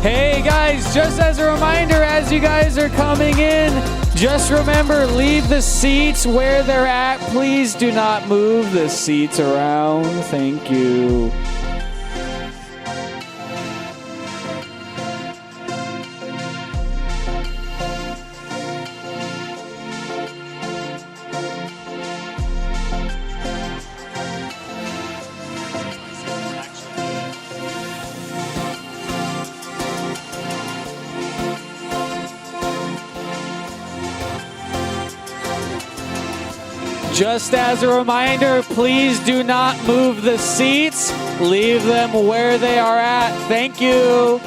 Hey guys, just as a reminder, as you guys are coming in, just remember, leave the seats where they're at. Please do not move the seats around. Thank you. Just as a reminder, please do not move the seats. Leave them where they are at. Thank you.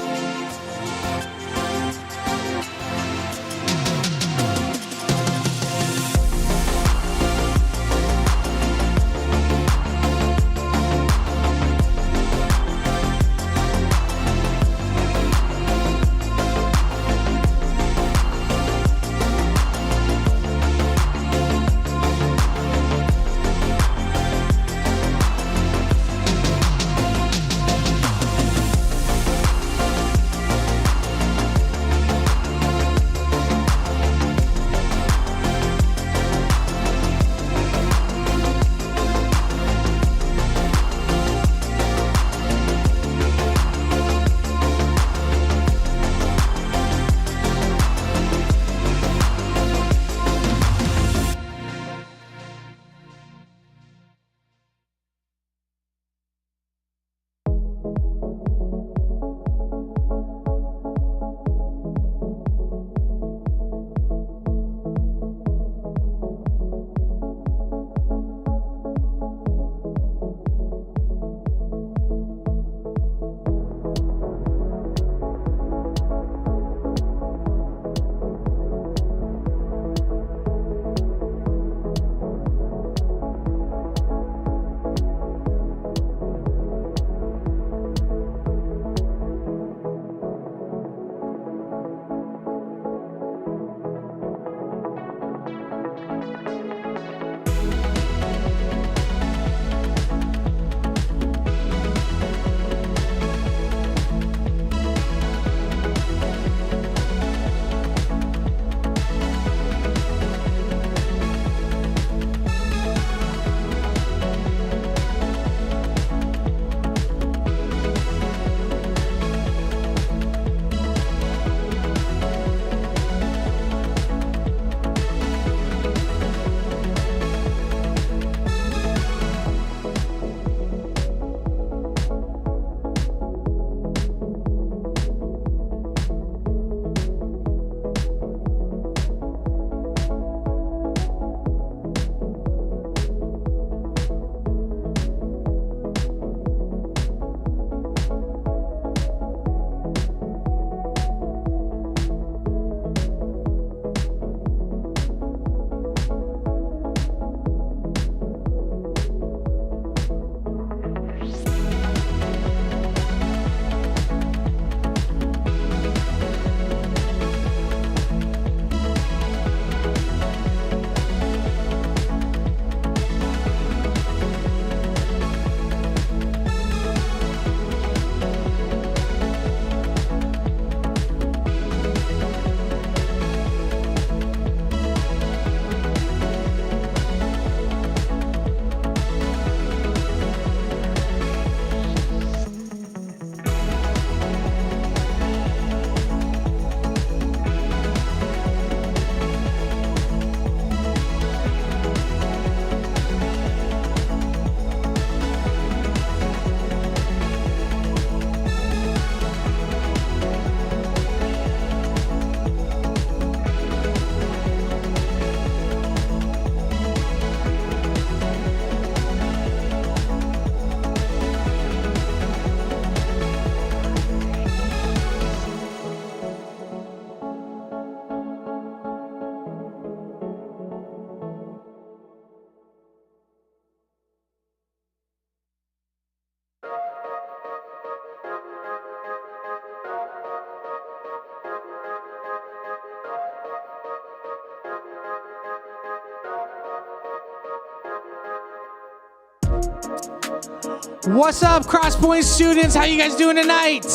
What's up, CrossPoint students? How you guys doing tonight?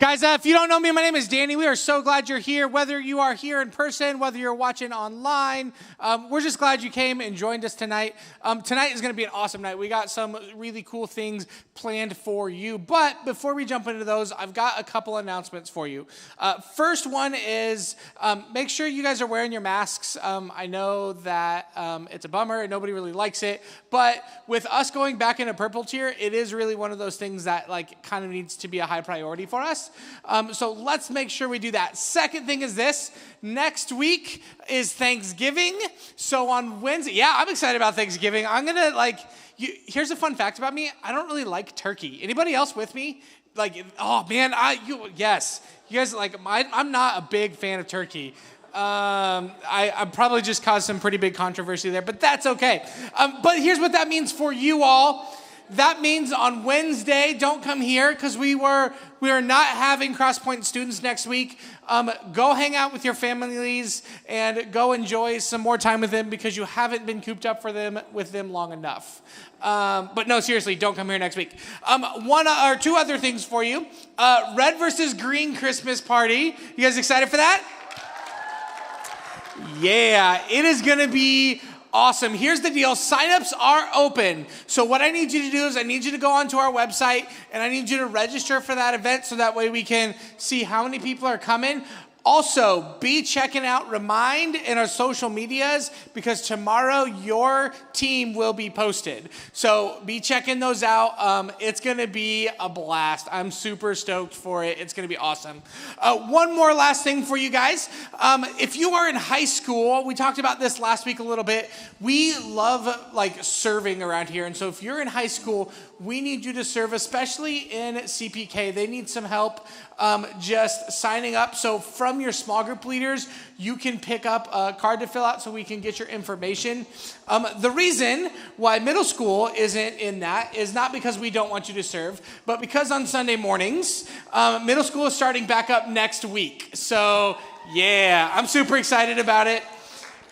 Guys, if you don't know me, my name is Danny. We are so glad you're here, whether you are here in person, whether you're watching online. We're just glad you came and joined us tonight. Tonight is going to be an awesome night. We got some really cool things planned for you. But before we jump into those, I've got a couple announcements for you. First one is make sure you guys are wearing your masks. I know that it's a bummer and nobody really likes it. But with us going back into purple tier, it is really one of those things that kind of needs to be a high priority for us. So let's make sure we do that. Second thing is this. Next week is Thanksgiving. So on Wednesday, I'm excited about Thanksgiving. I'm going to here's a fun fact about me. I don't really like turkey. Anybody else with me? Yes. You guys I'm not a big fan of turkey. I probably just caused some pretty big controversy there, but that's okay. But here's what that means for you all. That means on Wednesday, don't come here because we are not having CrossPoint students next week. Go hang out with your families and go enjoy some more time with them because you haven't been cooped up with them long enough. But no, seriously, don't come here next week. One or two other things for you. Red versus green Christmas party. You guys excited for that? Yeah, it is going to be awesome. Here's the deal. Signups are open. So what I need you to do is I need you to go onto our website and I need you to register for that event so that way we can see how many people are coming. Also, be checking out Remind in our social medias because tomorrow your team will be posted. So be checking those out. It's going to be a blast. I'm super stoked for it. It's going to be awesome. One more last thing for you guys. If you are in high school, we talked about this last week a little bit. We love serving around here. And so if you're in high school, we need you to serve, especially in CPK. They need some help just signing up. So from your small group leaders, you can pick up a card to fill out so we can get your information. The reason why middle school isn't in that is not because we don't want you to serve, but because on Sunday mornings, middle school is starting back up next week. So yeah, I'm super excited about it.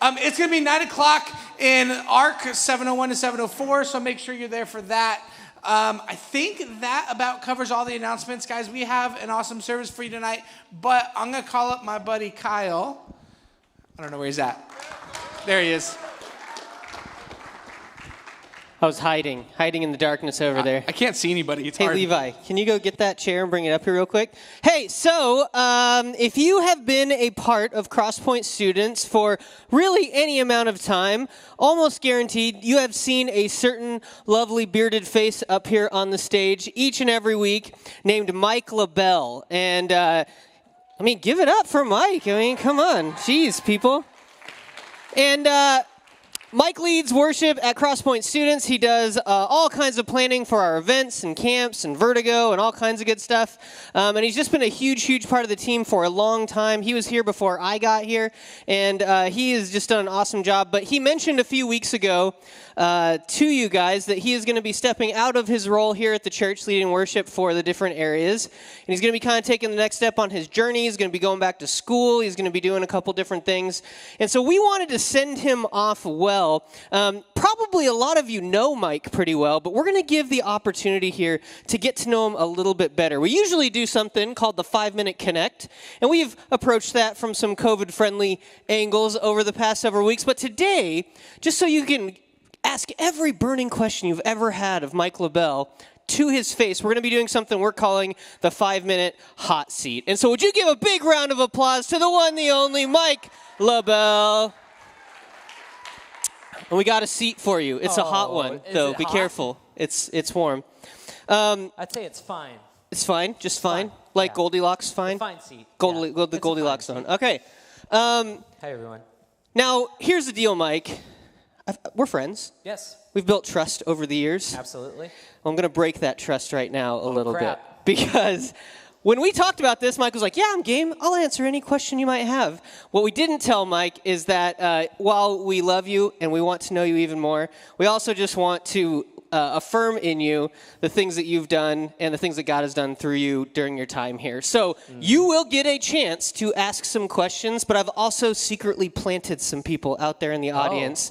It's going to be 9 o'clock in ARC, 701 to 704, so make sure you're there for that. I think that about covers all the announcements, guys. We have an awesome service for you tonight, but I'm going to call up my buddy Kyle. I don't know where he's at. There he is. I was hiding in the darkness over there. I can't see anybody. It's hard. Hey, Levi, can you go get that chair and bring it up here real quick? Hey, so if you have been a part of CrossPoint students for really any amount of time, almost guaranteed you have seen a certain lovely bearded face up here on the stage each and every week named Mike LaBelle. And, give it up for Mike. Come on. Jeez, people. And, Mike leads worship at CrossPoint Students. He does all kinds of planning for our events and camps and Vertigo and all kinds of good stuff. And he's just been a huge, huge part of the team for a long time. He was here before I got here, and he has just done an awesome job. But he mentioned a few weeks ago to you guys that he is going to be stepping out of his role here at the church, leading worship for the different areas. And he's going to be kind of taking the next step on his journey. He's going to be going back to school. He's going to be doing a couple different things. And so we wanted to send him off well. Probably a lot of you know Mike pretty well, but we're going to give the opportunity here to get to know him a little bit better. We usually do something called the 5-Minute Connect, and we've approached that from some COVID-friendly angles over the past several weeks. But today, just so you can ask every burning question you've ever had of Mike LaBelle to his face, we're going to be doing something we're calling the 5-Minute Hot Seat. And so would you give a big round of applause to the one, the only Mike LaBelle? And we got a seat for you. It's a hot one, though. Be careful. It's warm. I'd say it's fine. It's fine? Just fine? Like Goldilocks fine? Fine seat. The Goldilocks zone. Okay. Hi, everyone. Now, here's the deal, Mike. We're friends. Yes. We've built trust over the years. Absolutely. I'm going to break that trust right now a little crap. bit. Because when we talked about this, Mike was like, yeah, I'm game. I'll answer any question you might have. What we didn't tell Mike is that while we love you and we want to know you even more, we also just want to affirm in you the things that you've done and the things that God has done through you during your time here. So you will get a chance to ask some questions, but I've also secretly planted some people out there in the audience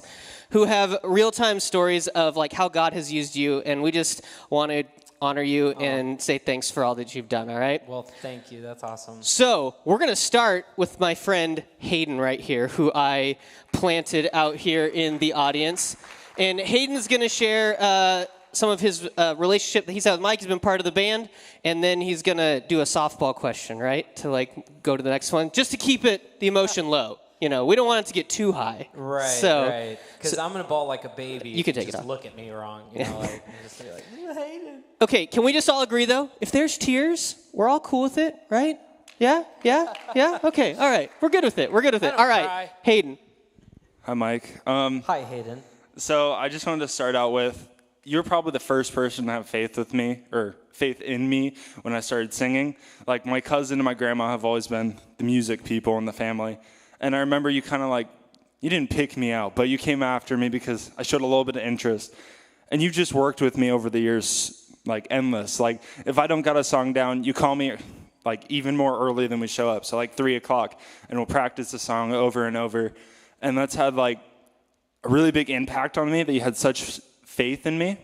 who have real-time stories of like how God has used you, and we just wanted honor you and say thanks for all that you've done, all right? Well, thank you. That's awesome. So we're going to start with my friend Hayden right here, who I planted out here in the audience. And Hayden's going to share some of his relationship that he's had with Mike. He's been part of the band. And then he's going to do a softball question, right? To, like, go to the next one. Just to keep the emotion low. You know, we don't want it to get too high. Right. Because I'm going to bawl like a baby. You can take it off. Just look at me wrong. You know, like, I'm just going to be like, Hayden. Okay, can we just all agree, though? If there's tears, we're all cool with it, right? Yeah? Okay, all right. We're good with it. All right, cry. Hayden. Hi, Mike. Hi, Hayden. So I just wanted to start out with, you're probably the first person to have faith in me when I started singing. Like, my cousin and my grandma have always been the music people in the family. And I remember you kind of like, you didn't pick me out, but you came after me because I showed a little bit of interest. And you've just worked with me over the years, like, endless. Like, if I don't got a song down, you call me, like, even more early than we show up. So, like, 3 o'clock, and we'll practice the song over and over. And that's had, like, a really big impact on me that you had such faith in me.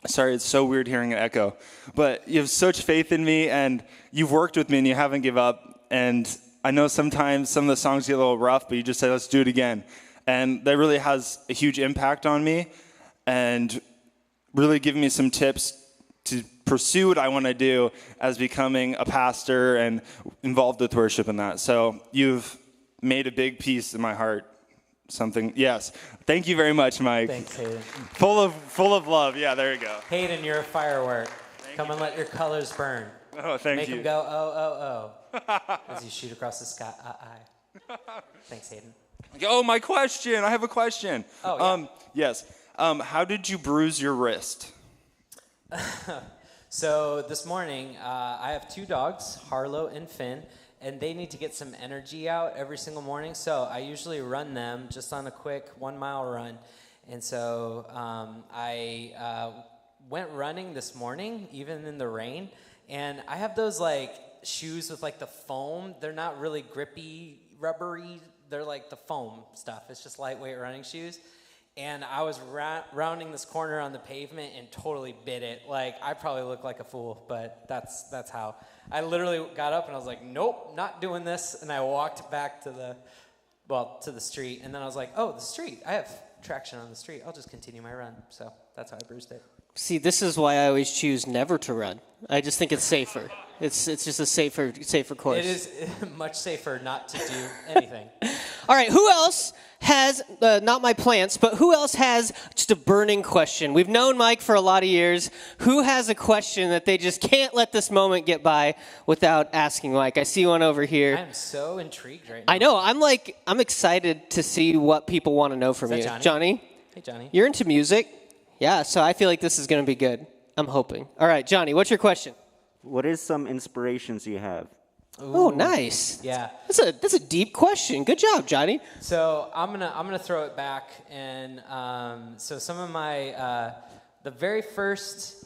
Sorry, it's so weird hearing an echo. But you have such faith in me, and you've worked with me, and you haven't given up. And I know sometimes some of the songs get a little rough, but you just say, let's do it again. And that really has a huge impact on me and really giving me some tips to pursue what I want to do as becoming a pastor and involved with worship and that. So you've made a big piece in my heart. Yes. Thank you very much, Mike. Thanks, Hayden. Full of love. Yeah, there you go. Hayden, you're a firework. Come and let your colors burn. Oh, thank Make you. them go, oh, as you shoot across the sky. Thanks, Hayden. Oh, my question. I have a question. Oh, yeah. Yes. How did you bruise your wrist? So this morning, I have 2 dogs, Harlow and Finn, and they need to get some energy out every single morning. So I usually run them just on a quick 1-mile run. And so I went running this morning, even in the rain. And I have those like shoes with like the foam. They're not really grippy, rubbery. They're like the foam stuff. It's just lightweight running shoes. And I was rounding this corner on the pavement and totally bit it. Like, I probably look like a fool, but that's how. I literally got up and I was like, nope, not doing this. And I walked back to the street. And then I was like, oh, the street. I have traction on the street. I'll just continue my run. So that's how I bruised it. See, this is why I always choose never to run. I just think it's safer. It's just a safer course. It is much safer not to do anything. All right, who else has, not my plants, but who else has just a burning question? We've known Mike for a lot of years. Who has a question that they just can't let this moment get by without asking Mike? I see one over here. I'm so intrigued right now. I know. I'm excited to see what people want to know from you. Johnny? Hey, Johnny. You're into music? Yeah, so I feel like this is going to be good. I'm hoping. All right, Johnny, what's your question? What is some inspirations you have? Ooh. Oh, nice. Yeah. That's a deep question. Good job, Johnny. So I'm gonna throw it back, and so some of my the very first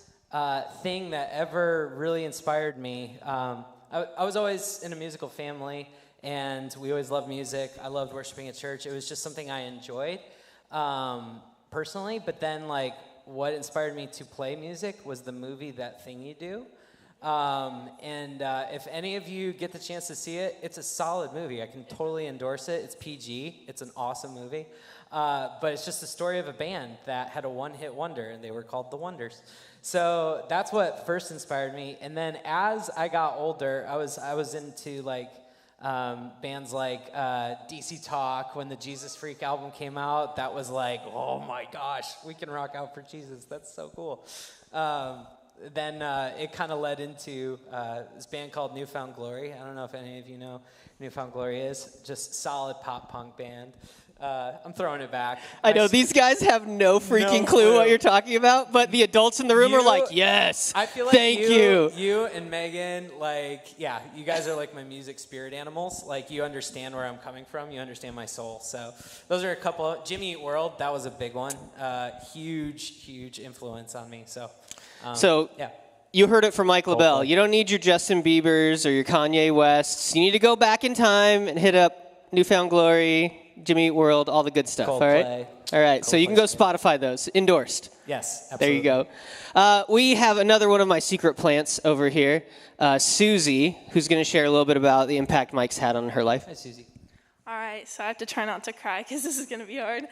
thing that ever really inspired me. I was always in a musical family, and we always loved music. I loved worshiping at church. It was just something I enjoyed personally. But then, like, what inspired me to play music was the movie That Thing You Do. If any of you get the chance to see it, it's a solid movie. I can totally endorse it. It's PG. It's an awesome movie. But it's just the story of a band that had a one-hit wonder, and they were called The Wonders. So that's what first inspired me. And then as I got older, I was into like bands like DC Talk. When the Jesus Freak album came out, that was like, oh my gosh, we can rock out for Jesus. That's so cool. Then it kind of led into this band called Newfound Glory. I don't know if any of you know who Newfound Glory is. Just solid pop punk band. I'm throwing it back. I know these guys have no freaking clue what you're talking about, but the adults in the room are like, yes, I feel like thank you. You and Megan, like, yeah, you guys are like my music spirit animals. Like, you understand where I'm coming from. You understand my soul. So those are a couple. Jimmy Eat World, that was a big one. Huge influence on me. So yeah. You heard it from Mike LaBelle. You don't need your Justin Biebers or your Kanye Wests. You need to go back in time and hit up Newfound Glory, Jimmy Eat World, all the good stuff. Coldplay. All right. All right, so you can go Spotify those. Endorsed. Yes, absolutely. There you go. We have another one of my secret plants over here, Susie, who's going to share a little bit about the impact Mike's had on her life. Hi, Susie. All right, so I have to try not to cry because this is going to be hard.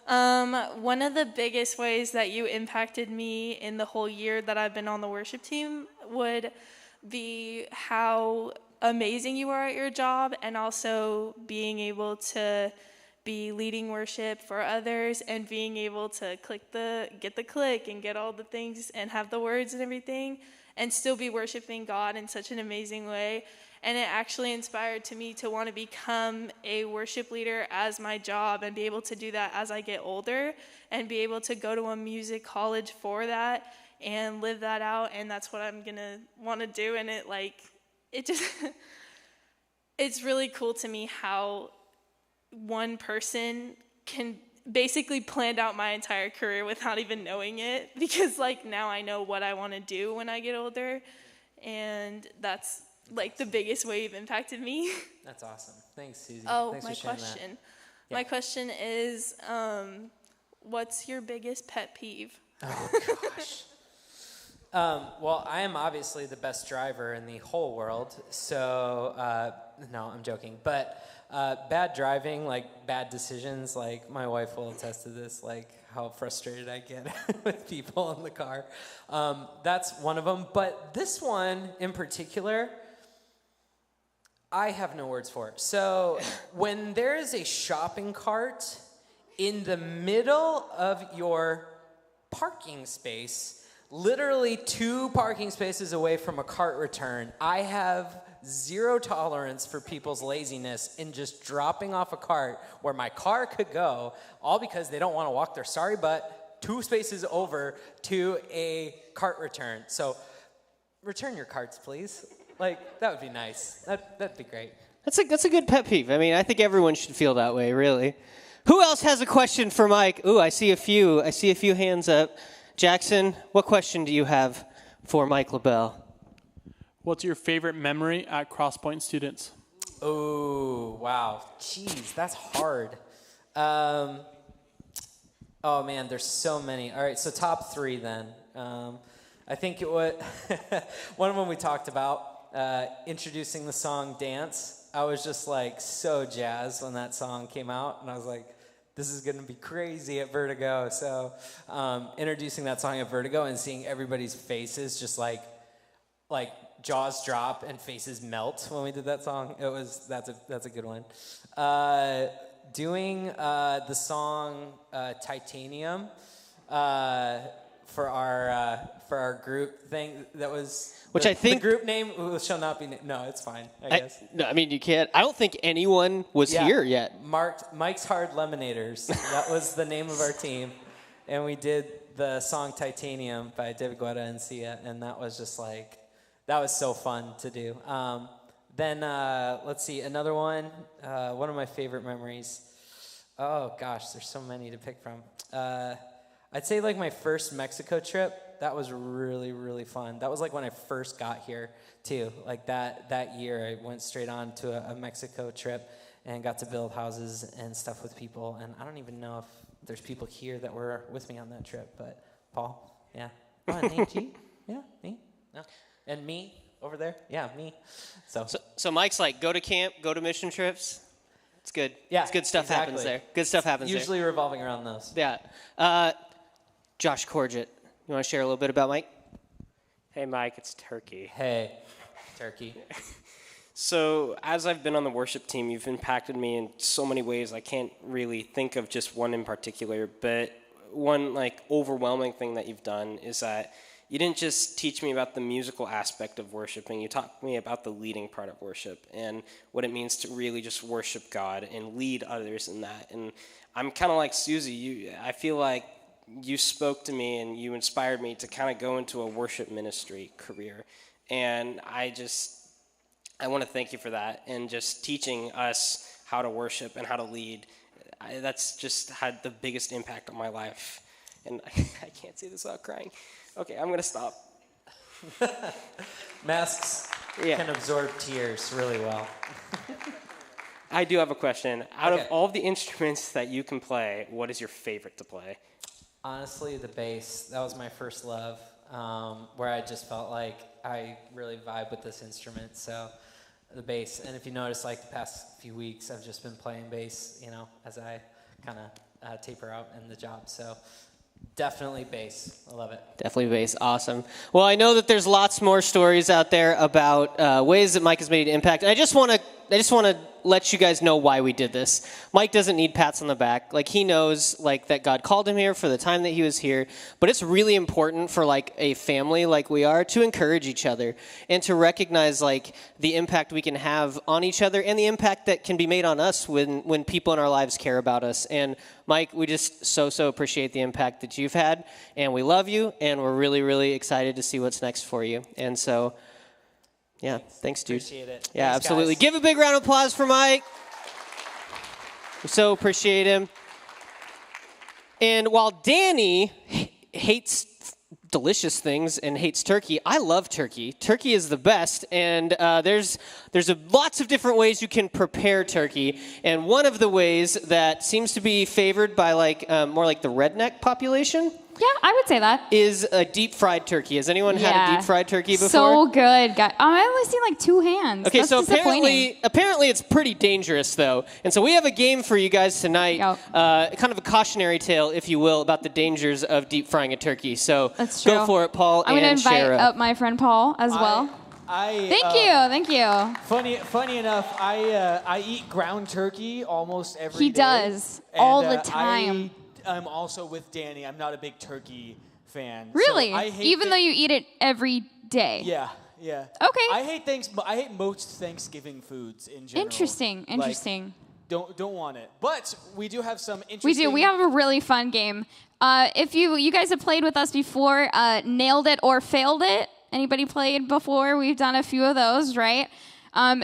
One of the biggest ways that you impacted me in the whole year that I've been on the worship team would be how amazing you are at your job, and also being able to be leading worship for others and being able to get the click and get all the things and have the words and everything and still be worshiping God in such an amazing way. And it actually inspired to me to want to become a worship leader as my job and be able to do that as I get older and be able to go to a music college for that and live that out. And that's what I'm going to want to do. And it just, it's really cool to me how one person can basically planned out my entire career without even knowing it, because now I know what I want to do when I get older, and that's the biggest way you've impacted me. That's awesome. Thanks, Susie. Oh, Thanks my for sharing question. Yeah. My question is, what's your biggest pet peeve? Oh, gosh. Well, I am obviously the best driver in the whole world, so, no, I'm joking. But bad driving, bad decisions, my wife will attest to this, how frustrated I get with people in the car. That's one of them. But this one in particular, I have no words for it. So when there is a shopping cart in the middle of your parking space, literally 2 parking spaces away from a cart return, I have zero tolerance for people's laziness in just dropping off a cart where my car could go, all because they don't want to walk their sorry butt 2 spaces over to a cart return. So return your carts, please. That would be nice. That'd be great. That's a good pet peeve. I mean, I think everyone should feel that way, really. Who else has a question for Mike? Ooh, I see a few hands up. Jackson, what question do you have for Mike LaBelle? What's your favorite memory at CrossPoint Students? Oh, wow. Jeez, that's hard. Oh, man, there's so many. All right, so top 3 then. I think it would one of them we talked about, introducing the song Dance. I was just so jazzed when that song came out, and I was like, this is going to be crazy at Vertigo. So introducing that song at Vertigo and seeing everybody's faces just like jaws drop and faces melt when we did that song. That's a good one. Doing the song Titanium for our group thing, that was which I think the group name shall not be no, it's fine, I guess. No, I mean, you can't. I don't think anyone was here yet. Mike's Hard Lemonaders. That was the name of our team, and we did the song Titanium by David Guetta and Sia, and that was just that was so fun to do. Then let's see, another one. One of my favorite memories. Oh gosh, there's so many to pick from. I'd say my first Mexico trip. That was really, really fun. That was when I first got here too. That year, I went straight on to a Mexico trip and got to build houses and stuff with people. And I don't even know if there's people here that were with me on that trip. But Paul, yeah. Oh, and Nate G? Yeah, me. No. And me over there. Yeah, me. So Mike's go to camp, go to mission trips. It's good. Yeah, it's good stuff happens there. Good stuff happens usually revolving around those. Yeah. Josh Corgett, you want to share a little bit about Mike? Hey, Mike, it's Turkey. Hey, Turkey. So as I've been on the worship team, you've impacted me in so many ways. I can't really think of just one in particular, but one overwhelming thing that you've done is that you didn't just teach me about the musical aspect of worshiping. You taught me about the leading part of worship and what it means to really just worship God and lead others in that. And I'm kind of like Susie. I feel like you spoke to me and you inspired me to kind of go into a worship ministry career. And I want to thank you for that and just teaching us how to worship and how to lead. That's just had the biggest impact on my life. And I can't say this without crying. Okay, I'm going to stop. Masks can absorb tears really well. I do have a question. Out of Okay. all of the instruments that you can play, what is your favorite to play? Honestly, the bass, that was my first love, where I just felt like I really vibe with this instrument, so the bass. And if you notice, like the past few weeks, I've just been playing bass, you know, as I kind of taper out in the job, so definitely bass. I love it. Definitely bass. Awesome. Well, I know that there's lots more stories out there about ways that Mike has made an impact. And I just want to let you guys know why we did this. Mike doesn't need pats on the back. Like, he knows, like, that God called him here for the time that he was here. But it's really important for, like, a family like we are to encourage each other and to recognize, like, the impact we can have on each other and the impact that can be made on us when people in our lives care about us. And Mike, we just so appreciate the impact that you've had, and we love you, and we're really, really excited to see what's next for you. And so, yeah, thanks, dude. Appreciate it. Yeah, Thanks, absolutely. guys. Give a big round of applause for Mike. We so appreciate him. And while Danny hates delicious things and hates turkey, I love turkey. Turkey is the best, and there's lots of different ways you can prepare turkey. And one of the ways that seems to be favored by more like the redneck population Yeah, I would say that. is a deep fried turkey. Has anyone had a deep fried turkey before? So good, guys. I only seen like 2 hands. Okay, That's so disappointing. apparently it's pretty dangerous, though. And so we have a game for you guys tonight, kind of a cautionary tale, if you will, about the dangers of deep frying a turkey. So That's true. go for it, Paul I'm going to and invite Shara. up my friend Paul as well. Thank you. Funny enough, I eat ground turkey almost every day. He does, all the And, time. I'm also with Danny. I'm not a big turkey fan. Really? So I hate Even though you eat it every day? Yeah. Okay. I hate most Thanksgiving foods in general. Interesting. Like, don't want it. But we do have some interesting. We do. We have a really fun game. If you guys have played with us before, nailed it or failed it. Anybody played before? We've done a few of those, right?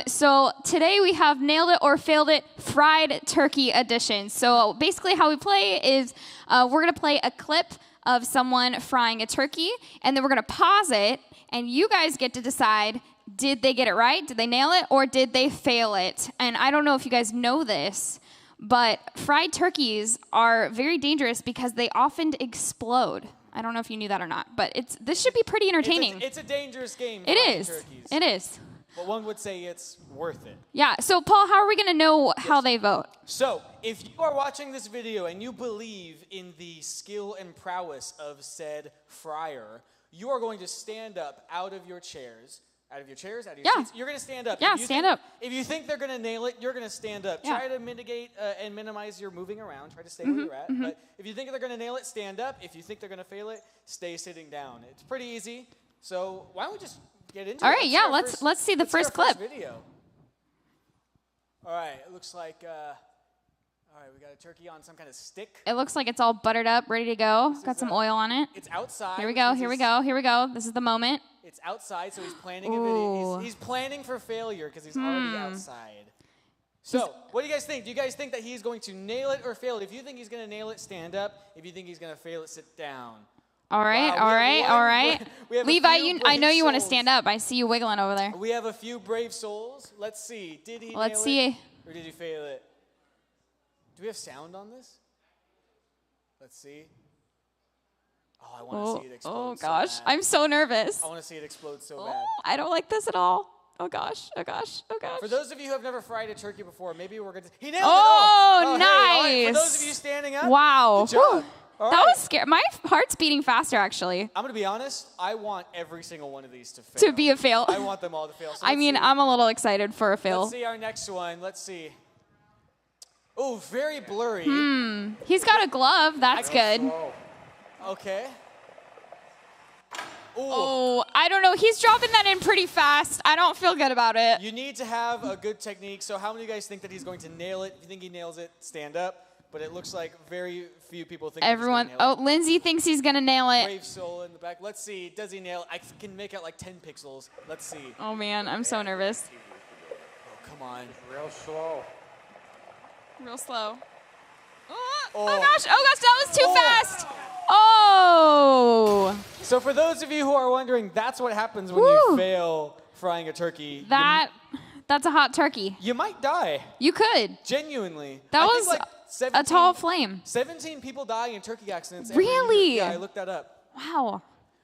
So today we have Nailed It or Failed It Fried Turkey Edition. So basically how we play is we're going to play a clip of someone frying a turkey, and then we're going to pause it, and you guys get to decide, did they get it right? Did they nail it? Or did they fail it? And I don't know if you guys know this, but fried turkeys are very dangerous because they often explode. I don't know if you knew that or not, but this should be pretty entertaining. It's a dangerous game. It frying is. Turkeys. It is. But one would say it's worth it. Yeah. So, Paul, how are we going to know how they vote? So, if you are watching this video and you believe in the skill and prowess of said fryer, you are going to stand up out of your chairs. Out of your chairs? Out of your seats? You're going to stand up. Yeah, stand up. If you think they're going to nail it, you're going to stand up. Yeah. Try to mitigate and minimize your moving around. Try to stay where you're at. But if you think they're going to nail it, stand up. If you think they're going to fail it, stay sitting down. It's pretty easy. So why don't we just get into it? All right, yeah, let's see the first clip. Video. All right, it looks like, all right, we got a turkey on some kind of stick. It looks like it's all buttered up, ready to go. Got some oil on it. It's outside. Here we go, here we go, here we go. This is the moment. It's outside, so he's planning a video. He's planning for failure because he's already outside. So, what do you guys think? Do you guys think that he's going to nail it or fail it? If you think he's going to nail it, stand up. If you think he's going to fail it, sit down. All right, Wow, all right. we have a Levi, few I know brave you want to souls. stand up. I see you wiggling over there. We have a few brave souls. Let's see. Did he Let's nail see. it or did he fail it? Do we have sound on this? Let's see. Oh, I want to see it explode. Oh so gosh, bad. I'm so nervous. I want to see it explode so bad. I don't like this at all. Oh gosh, oh gosh, oh gosh. For those of you who have never fried a turkey before, maybe we're going to... He nailed it! Oh, hey, all right. For nice. those of you standing up, Wow. good job. Whew. All That right. was scary. My heart's beating faster, actually. I'm going to be honest. I want every single one of these to fail. To be a fail. I want them all to fail. So I let's mean, see. I'm a little excited for a fail. Let's see our next one. Let's see. Oh, very blurry. He's got a glove. That's good. Okay. Ooh. Oh, I don't know. He's dropping that in pretty fast. I don't feel good about it. You need to have a good technique. So how many of you guys think that he's going to nail it? If you think he nails it, stand up. But it looks like very few people think Everyone. that he's going to nail Lindsay thinks he's going to nail it. it. Brave soul in the back. Let's see. Does he nail it? I can make out like 10 pixels. Let's see. Oh, man. I'm so nervous. Oh, come on. Real slow. Real slow. Oh, Oh. gosh. Oh, gosh. That was too fast. Oh. So for those of you who are wondering, that's what happens when Woo. you fail frying a turkey. That That's a hot turkey. You might die. You could. Genuinely. That I was think like 17, a tall flame. 17 people die in turkey accidents. every Really? year. Yeah, I looked that up. Wow.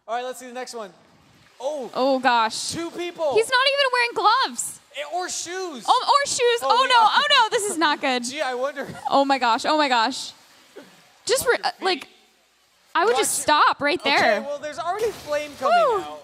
All right, let's see the next one. Oh. Oh gosh. 2 people. He's not even wearing gloves. Or shoes. Oh, or shoes. Oh no, this is not good. Gee, I wonder. Oh my gosh. Just I would just stop right there. Okay, well, there's already flame coming out.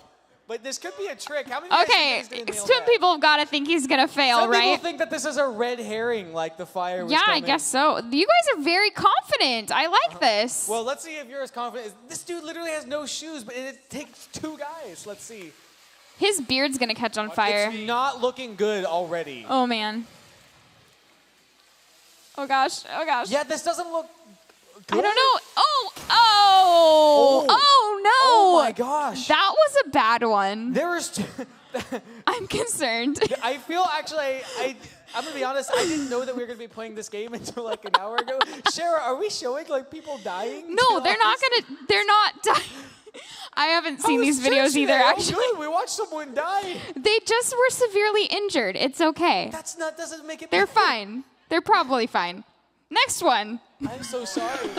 But this could be a trick. How many of you guys think he's gonna nail some that? people have got to think he's gonna fail, Some right? people think that this is a red herring, like the fire was Yeah, coming. I guess so. You guys are very confident. I like this. Well, let's see if you're as confident. This dude literally has no shoes, but it takes 2 guys. Let's see. His beard's gonna catch on fire. It's not looking good already. Oh man. Oh gosh. Yeah, this doesn't look good. I don't know. Oh no. Oh my gosh. That was a bad one. There was. I'm concerned. I feel actually. I'm gonna be honest. I didn't know that we were gonna be playing this game until like an hour ago. Shara, are we showing like people dying? No, they're not dying. I haven't seen these videos either, actually. Good. We watched someone die. They just were severely injured. It's okay. Doesn't make it. They're fine. They're probably fine. Next one. I'm so sorry.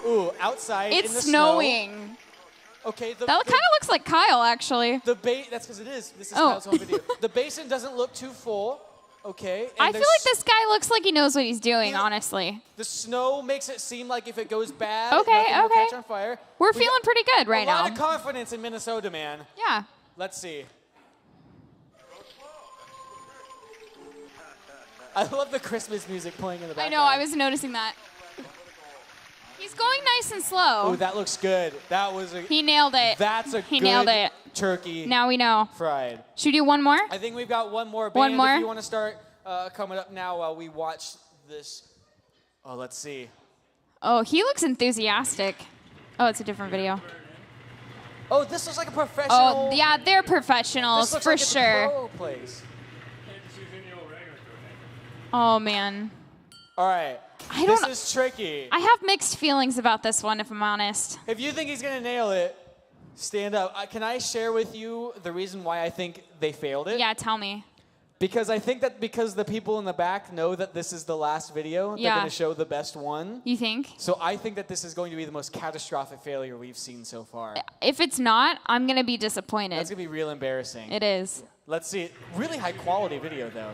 Ooh, outside It's in the snowing. Snow. Okay. That kind of looks like Kyle, actually. That's because it is. This is Kyle's home video. The basin doesn't look too full. Okay. And I feel like this guy looks like he knows what he's doing, honestly. The snow makes it seem like if it goes bad, Okay, nothing will okay. catch on fire. We're feeling pretty good right A lot now. of confidence in Minnesota, man. Yeah. Let's see. I love the Christmas music playing in the I background. know, I was noticing that. He's going nice and slow. Oh, that looks good. That was a. He nailed it. That's a He good nailed it. turkey. Now we know. Fried. Should we do one more? I think we've got one more. One Band, more? If you want to start coming up now while we watch this. Oh, let's see. Oh, he looks enthusiastic. Oh, it's a different video. Oh, this looks like a professional. Oh, yeah, they're professionals This looks for like it's a sure. pro place. Oh man. All right. I don't. This is tricky. I have mixed feelings about this one, if I'm honest. If you think he's gonna nail it, stand up. Can I share with you the reason why I think they failed it? Yeah, tell me. Because I think that because the people in the back know that this is the last video, Yeah. they're gonna show the best one. You think? So I think that this is going to be the most catastrophic failure we've seen so far. If it's not, I'm gonna be disappointed. That's gonna be real embarrassing. It is. Let's see. Really high quality video though.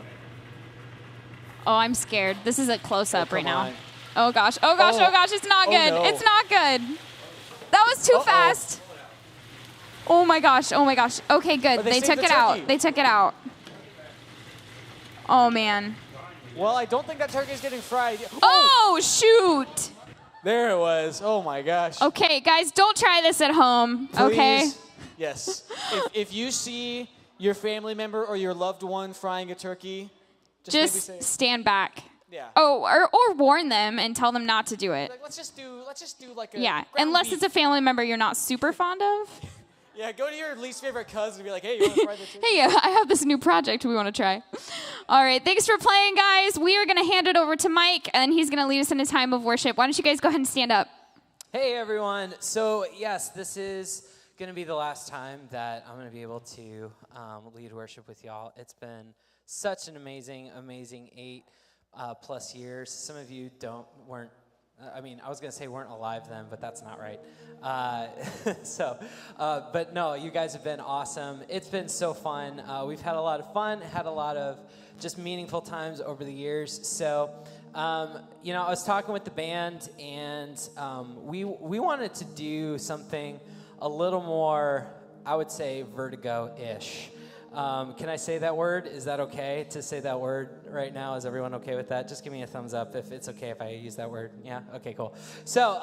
Oh, I'm scared. This is a close-up right now. on. Oh gosh. Oh gosh. Oh. Oh gosh. It's not Oh, good. no. It's not good. That was too Uh-oh. fast. Oh my gosh. Oh my gosh. Okay, good. But they They saved took the it out. turkey. They took it out. Oh man. Well, I don't think that turkey's getting fried. Oh shoot. There it was. Oh my gosh. Okay, guys, don't try this at home. Okay. Please. Yes. If you see your family member or your loved one frying a turkey, just maybe Just say, stand back. yeah. Oh, or warn them and tell them not to do it. Like, let's just do like a Yeah, ground unless beef. it's a family member you're not super fond of. Yeah, go to your least favorite cousin and be like, hey, you want to fry the turkey? Hey, I have this new project we want to try. All right, thanks for playing, guys. We are going to hand it over to Mike, and he's going to lead us in a time of worship. Why don't you guys go ahead and stand up? Hey everyone. So yes, this is going to be the last time that I'm going to be able to lead worship with y'all. It's been such an amazing 8+ years. Some of you weren't. I was going to say weren't alive then, but that's not right. But no, you guys have been awesome. It's been so fun. We've had a lot of fun, had a lot of just meaningful times over the years. So, I was talking with the band, and we wanted to do something a little more, I would say, Vertigo-ish. Can I say that word? Is that okay to say that word right now? Is everyone okay with that? Just give me a thumbs up if it's okay if I use that word. Yeah? Okay, cool. So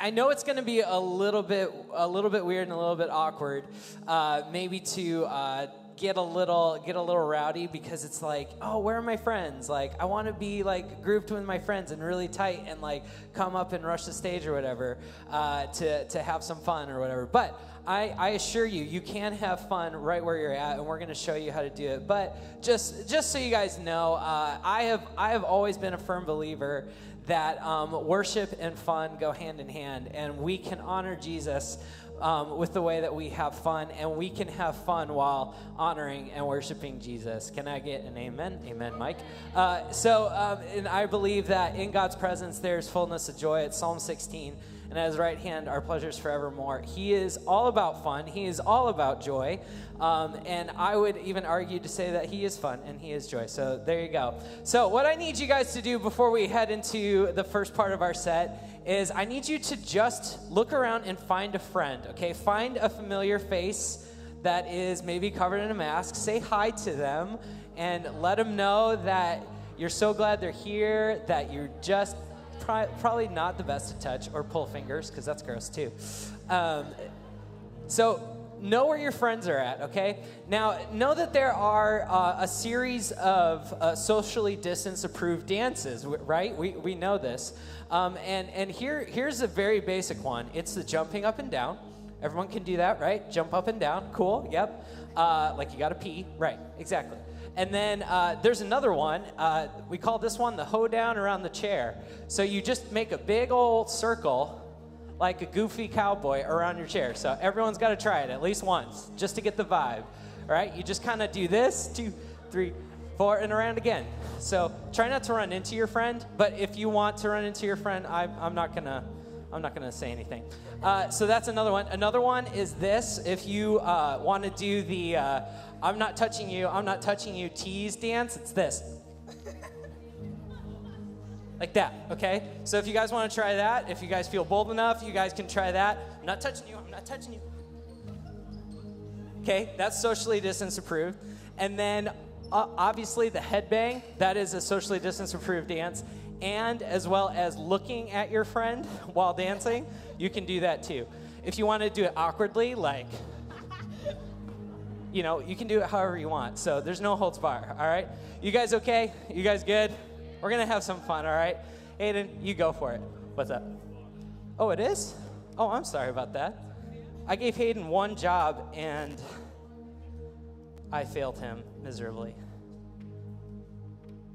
I know it's going to be a little bit weird and a little bit awkward, maybe to get a little rowdy, because it's like, oh, where are my friends? Like, I want to be like grouped with my friends and really tight and like come up and rush the stage or whatever to have some fun or whatever. But I assure you, you can have fun right where you're at, and we're going to show you how to do it. But just so you guys know, I have always been a firm believer that worship and fun go hand in hand, and we can honor Jesus with the way that we have fun, and we can have fun while honoring and worshiping Jesus. Can I get an amen? Amen, Mike. And I believe that in God's presence there's fullness of joy. It's Psalm 16. And at his right hand are pleasures forevermore. He is all about fun. He is all about joy. And I would even argue to say that he is fun and he is joy. So there you go. So what I need you guys to do before we head into the first part of our set is I need you to just look around and find a friend, okay? Find a familiar face that is maybe covered in a mask. Say hi to them and let them know that you're so glad they're here, that you're just probably not the best to touch or pull fingers, because that's gross too. So know where your friends are at, okay? Now, know that there are a series of socially distance approved dances, right? We know this. And here's a very basic one. It's the jumping up and down. Everyone can do that, right? Jump up and down. Cool, yep. Like you got to pee. Right, exactly. And then there's another one. We call this one the hoedown around the chair. So you just make a big old circle like a goofy cowboy around your chair. So everyone's got to try it at least once just to get the vibe. All right? You just kind of do this, 2, 3, 4, and around again. So try not to run into your friend. But if you want to run into your friend, I'm not gonna say anything. So that's another one. Another one is this. If you want to do the I'm not touching you tease dance, it's this. Like that, okay? So if you guys want to try that, if you guys feel bold enough, you guys can try that. I'm not touching you. Okay, that's socially distance approved. And then obviously the headbang, that is a socially distance approved dance. And as well as looking at your friend while dancing, you can do that too. If you want to do it awkwardly, like, you can do it however you want. So there's no holds bar, all right? You guys okay? You guys good? We're going to have some fun, all right? Aiden, you go for it. What's up? Oh, it is? Oh, I'm sorry about that. I gave Hayden one job, and I failed him miserably.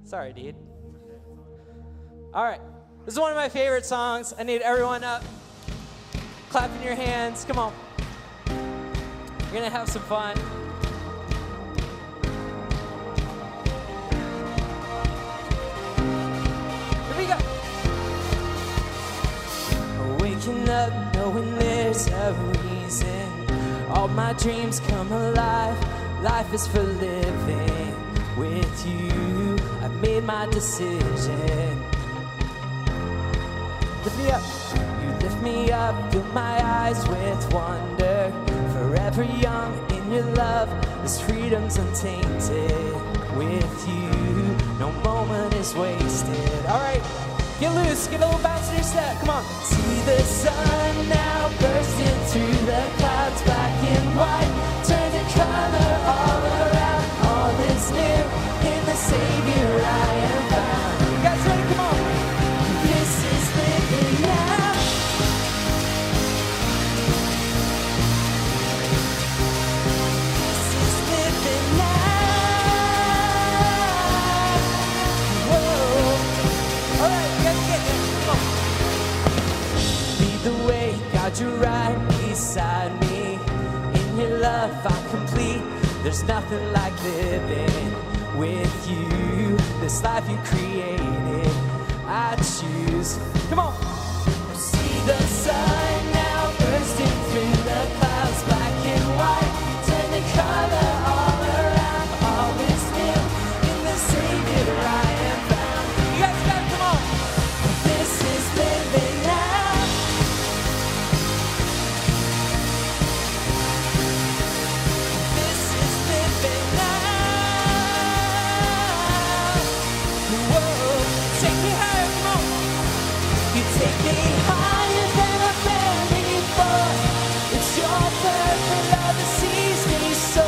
Sorry, dude. All right. This is one of my favorite songs. I need everyone up. Clapping your hands. Come on. We're going to have some fun. Here we go. Waking up knowing there's a reason. All my dreams come alive. Life is for living. With you, I made my decision. Lift me up, you lift me up, fill my eyes with wonder. Forever young in your love, this freedom's untainted. With you, no moment is wasted. All right, get loose, get a little bounce in your step, come on. See the sun now bursting through the clouds, black and white, turn to color all around. All is new, in the Savior I am found. You guys ready? Come on. This is living now. This is living now. Whoa. All right, you guys get it. Come on. Lead the way, God, you're right beside me. In your love, I'm complete. There's nothing like living with you. This life you created, I choose. Come on. See the sun now bursting through the clouds, black and white, turn the color all around. All is new in the Savior I am found. You guys gotta come on. This is living now. This is living now. Whoa, take me higher, come on. You take me higher than I've been before. It's your perfect love that sees me so.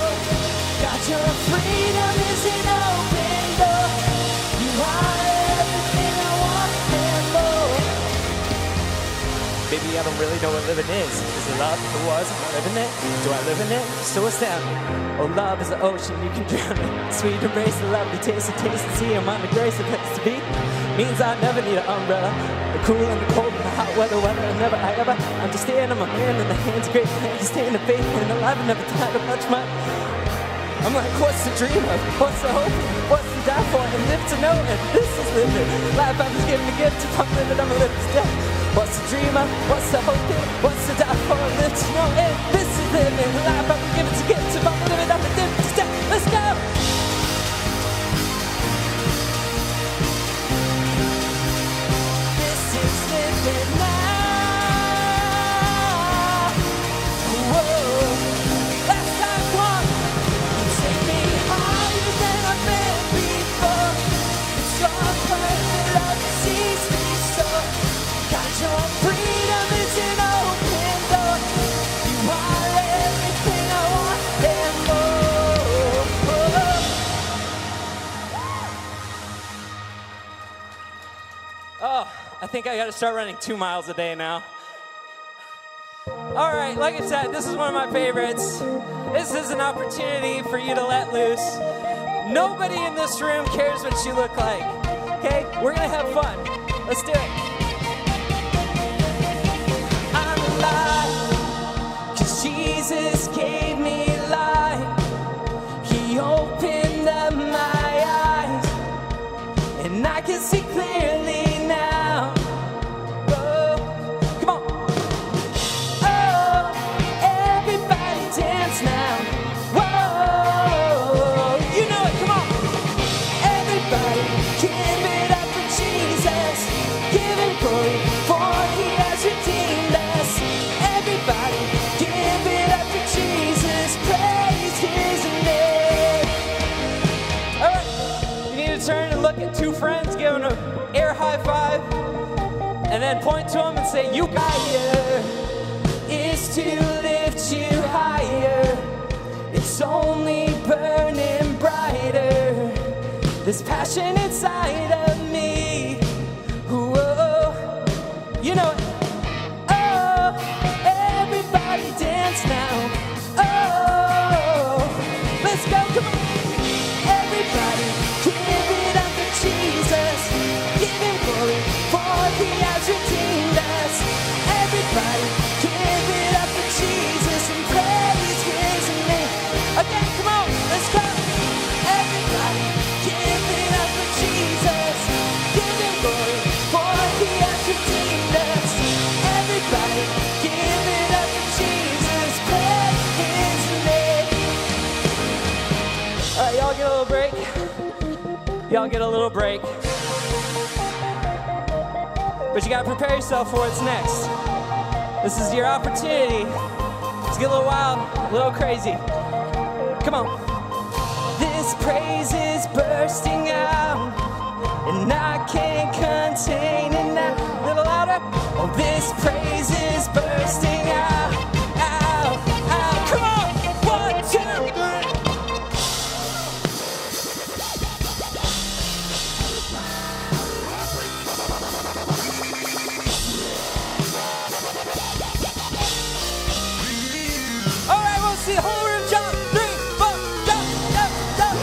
God, your freedom is an open door. You are everything I want and more. Baby, I don't really know what living is. Is it love? If it was, am I living it? Do I live in it? So astounding. Oh, love is the ocean, you can drown it. Sweet embrace the love, the taste and see. I'm on the grace, the place to be. means I never need an umbrella. The cool and the cold and the hot weather, never I ever understand. I'm a man in the hands of great men, to stay in the faith and alive and never tired of much my. I'm like, what's the dream of? What's the hope? What's to die for? And live to know, and this is living. Life I was given to give. If I'm living, I'm a living death. What's the dream of? What's the hope? What's to die for? And live to know, and this is living. Life I was given to give. If I'm living, I'm a living death. Let's go! This is living now. Whoa. Last time, come on. Take me higher than I've been before. It's your perfect love that sees me so. Got your freedom is an open door. You are everything I want and more. Oh, I think I got to start running 2 miles a day now. All right, like I said, this is one of my favorites. This is an opportunity for you to let loose. Nobody in this room cares what you look like, okay? We're gonna have fun. Let's do it. I'm alive, 'cause Jesus gave me life. He opened up my eyes, and I can see clearly now. Oh, come on. Dance now. Whoa, you know it, come on. Everybody, give it up for Jesus. Give him glory, for he has redeemed us. Everybody, give it up for Jesus. Praise his name. All right, you need to turn and look at two friends, give them an air high five, and then point to them and say, you got here. Is to lift you higher. It's only burning brighter. This passion inside of me. Whoa, you know it. Oh, everybody dance now. Oh, let's go, come on. Everybody, give it up for Jesus. Give him glory, for he has redeemed us. Everybody, give it up for Jesus and praise his name. Again, come on, let's go. Everybody, give it up for Jesus. Give him glory, for he has redeemed us. Everybody, give it up for Jesus. Praise his name. All right, y'all get a little break. Y'all get a little break. But you gotta prepare yourself for what's next. This is your opportunity to get a little wild, a little crazy. Come on. This praise is bursting out, and I can't contain it now. A little louder. Oh, this praise is bursting out, out, out. Come on. 1, 2, 3. See the whole room jump. 3, 4, jump, jump, jump.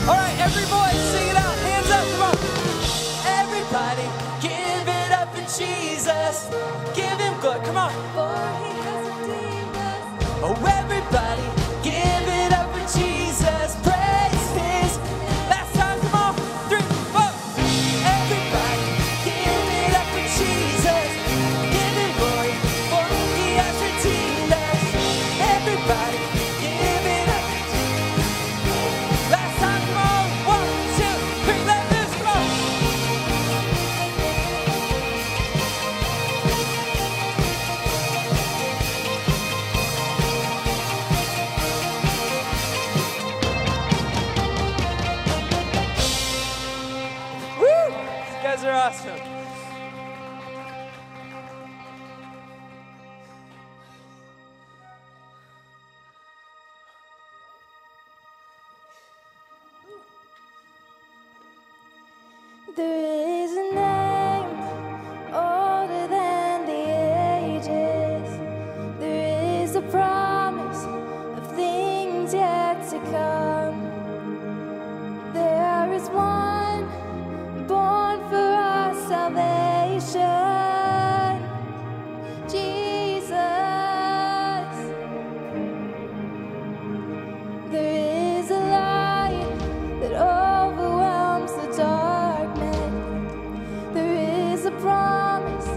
All right, every voice, sing it out. Hands up, come on. Everybody, give it up for Jesus. Give him glory, come on. For he has redeemed us. Oh, everybody, give it up for Jesus. Praise his name. Are awesome. There is a name older than the ages. come. There is one born for our salvation, Jesus. There is a light that overwhelms the darkness. There is a promise.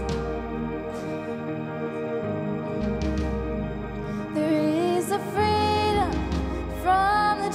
There is a freedom from the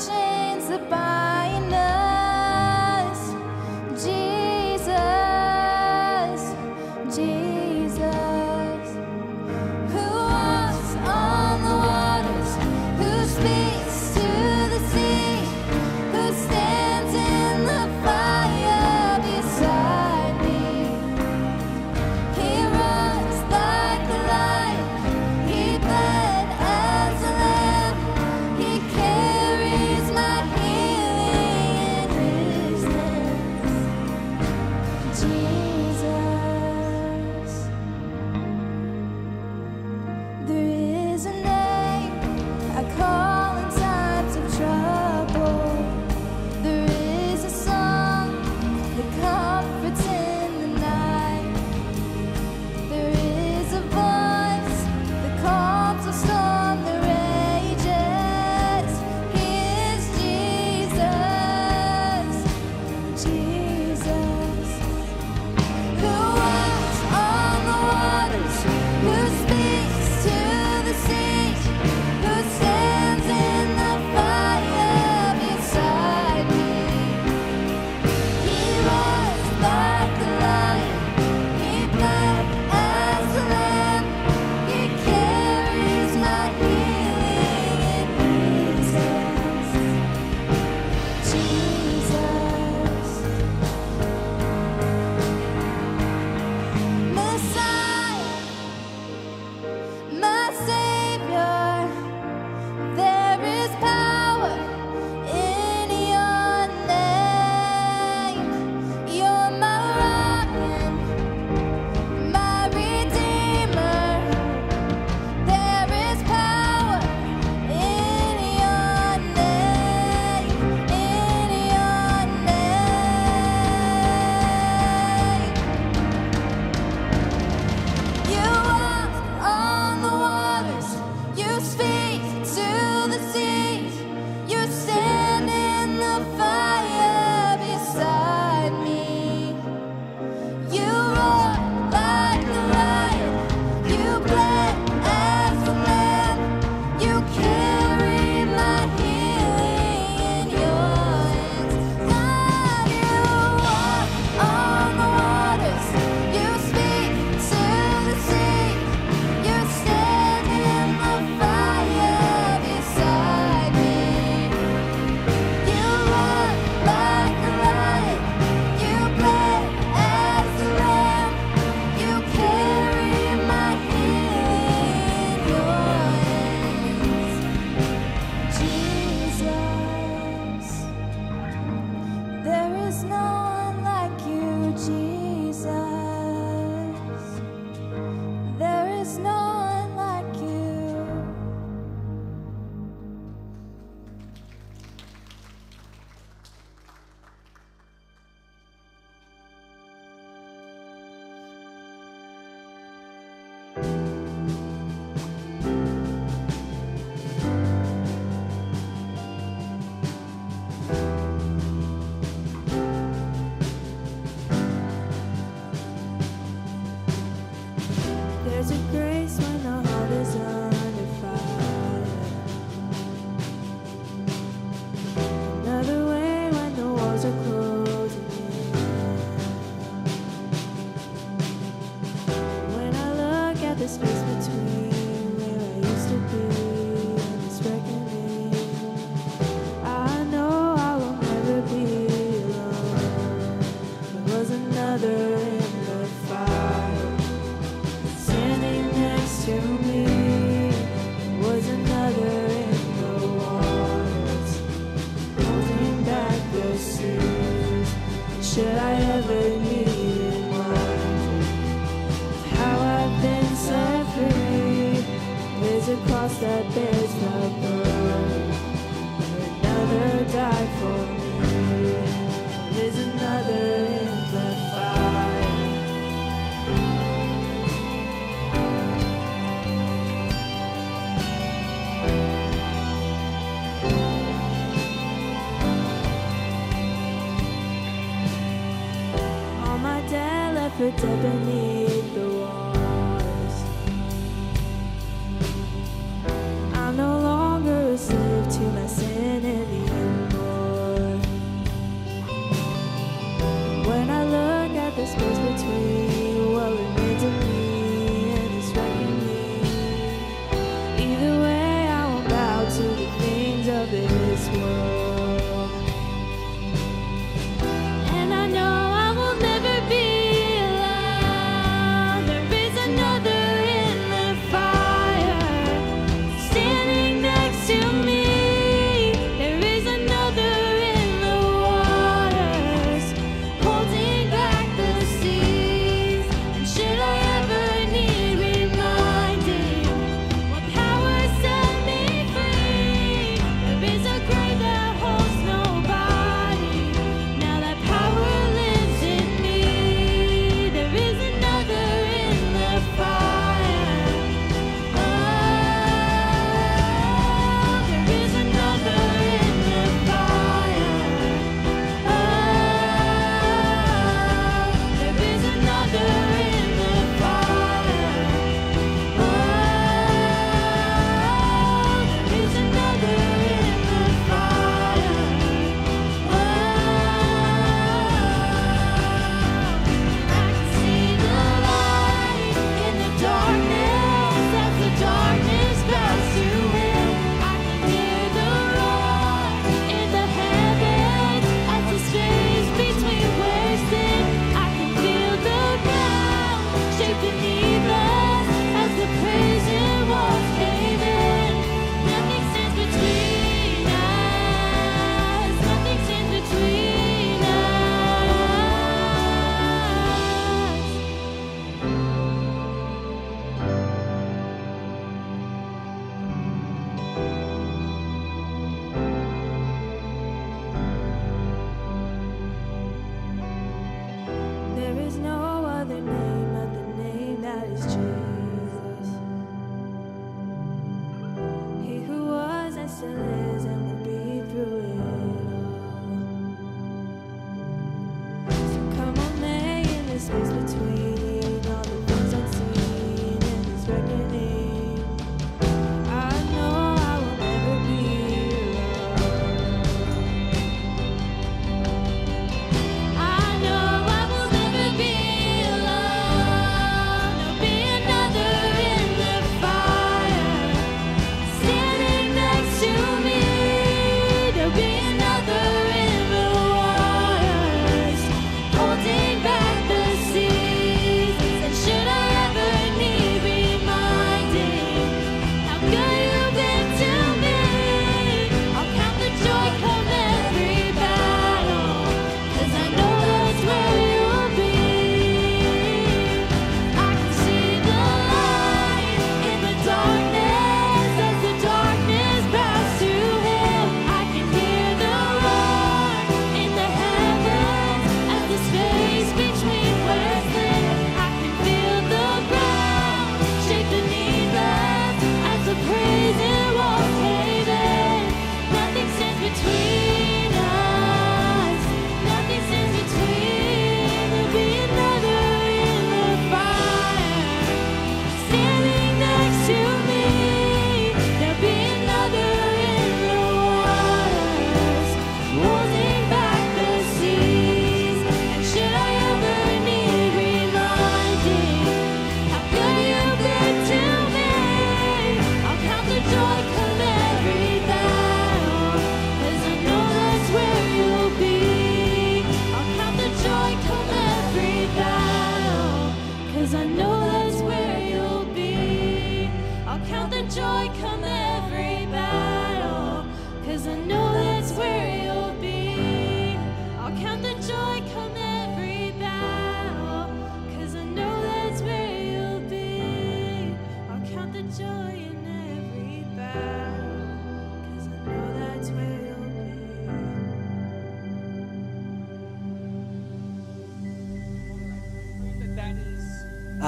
died for me. There's another in the fire. All my dad left for dead beneath the waters. I'm no longer a slave to my sin anymore. When I look at the space between what remains of me and this reckoning, either way I won't bow to the things of this world. And I know I will never be alone. There is another in the fire, standing next to me. There is another in the waters, holding back the seas. And should I ever need reminding what power set me free, there is a grave that holds nobody. Now that power lives in me. There is another in the fire. Oh, there is another in the fire. Oh, there is another in the fire. Oh, there is another in the fire. I can see the light in the darkness as the darkness bows to him. I can hear the roar in the heavens as the space between waves thin. I can feel the ground shake beneath us as the prison walls cave in. Nothing stands between us. Nothing stands between us. There is no other name but the name that is Jesus. He who was and still is and will be through it all. So come on, lay in the space between all the things unseen in this reckoning. I know I will never be alone. I know I will never be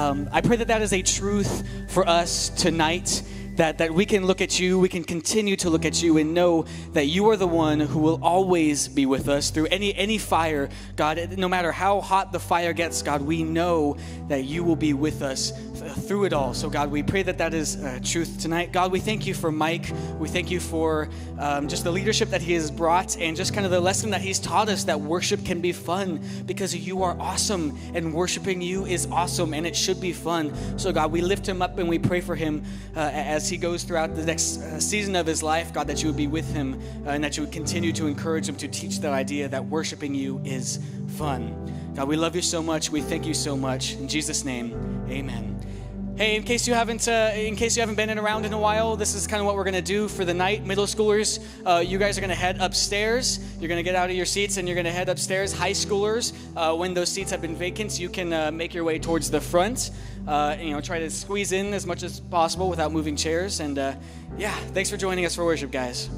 I pray that that is a truth for us tonight, that we can look at you, we can continue to look at you and know that you are the one who will always be with us through any fire. God, no matter how hot the fire gets, God, we know that you will be with us through it all. So God, we pray that that is truth tonight. God, we thank you for Mike. We thank you for just the leadership that he has brought and just kind of the lesson that he's taught us that worship can be fun because you are awesome and worshiping you is awesome and it should be fun. So God, we lift him up and we pray for him as he goes throughout the next season of his life, God, that you would be with him and that you would continue to encourage him to teach that idea that worshiping you is fun. God, we love you so much. We thank you so much. In Jesus' name, amen. Hey, in case you haven't been in around in a while, this is kind of what we're going to do for the night. Middle schoolers, you guys are going to head upstairs. You're going to get out of your seats and you're going to head upstairs. High schoolers, when those seats have been vacant, you can make your way towards the front. Try to squeeze in as much as possible without moving chairs. And yeah, thanks for joining us for worship, guys.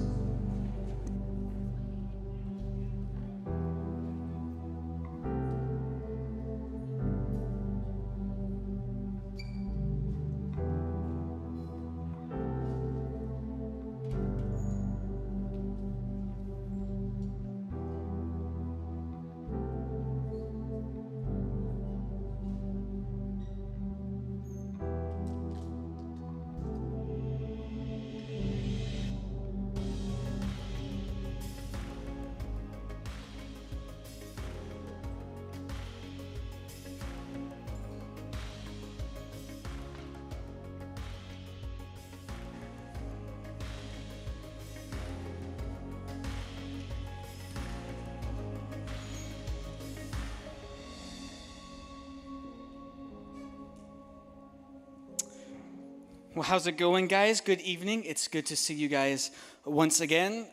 Well, how's it going, guys? Good evening. It's good to see you guys once again.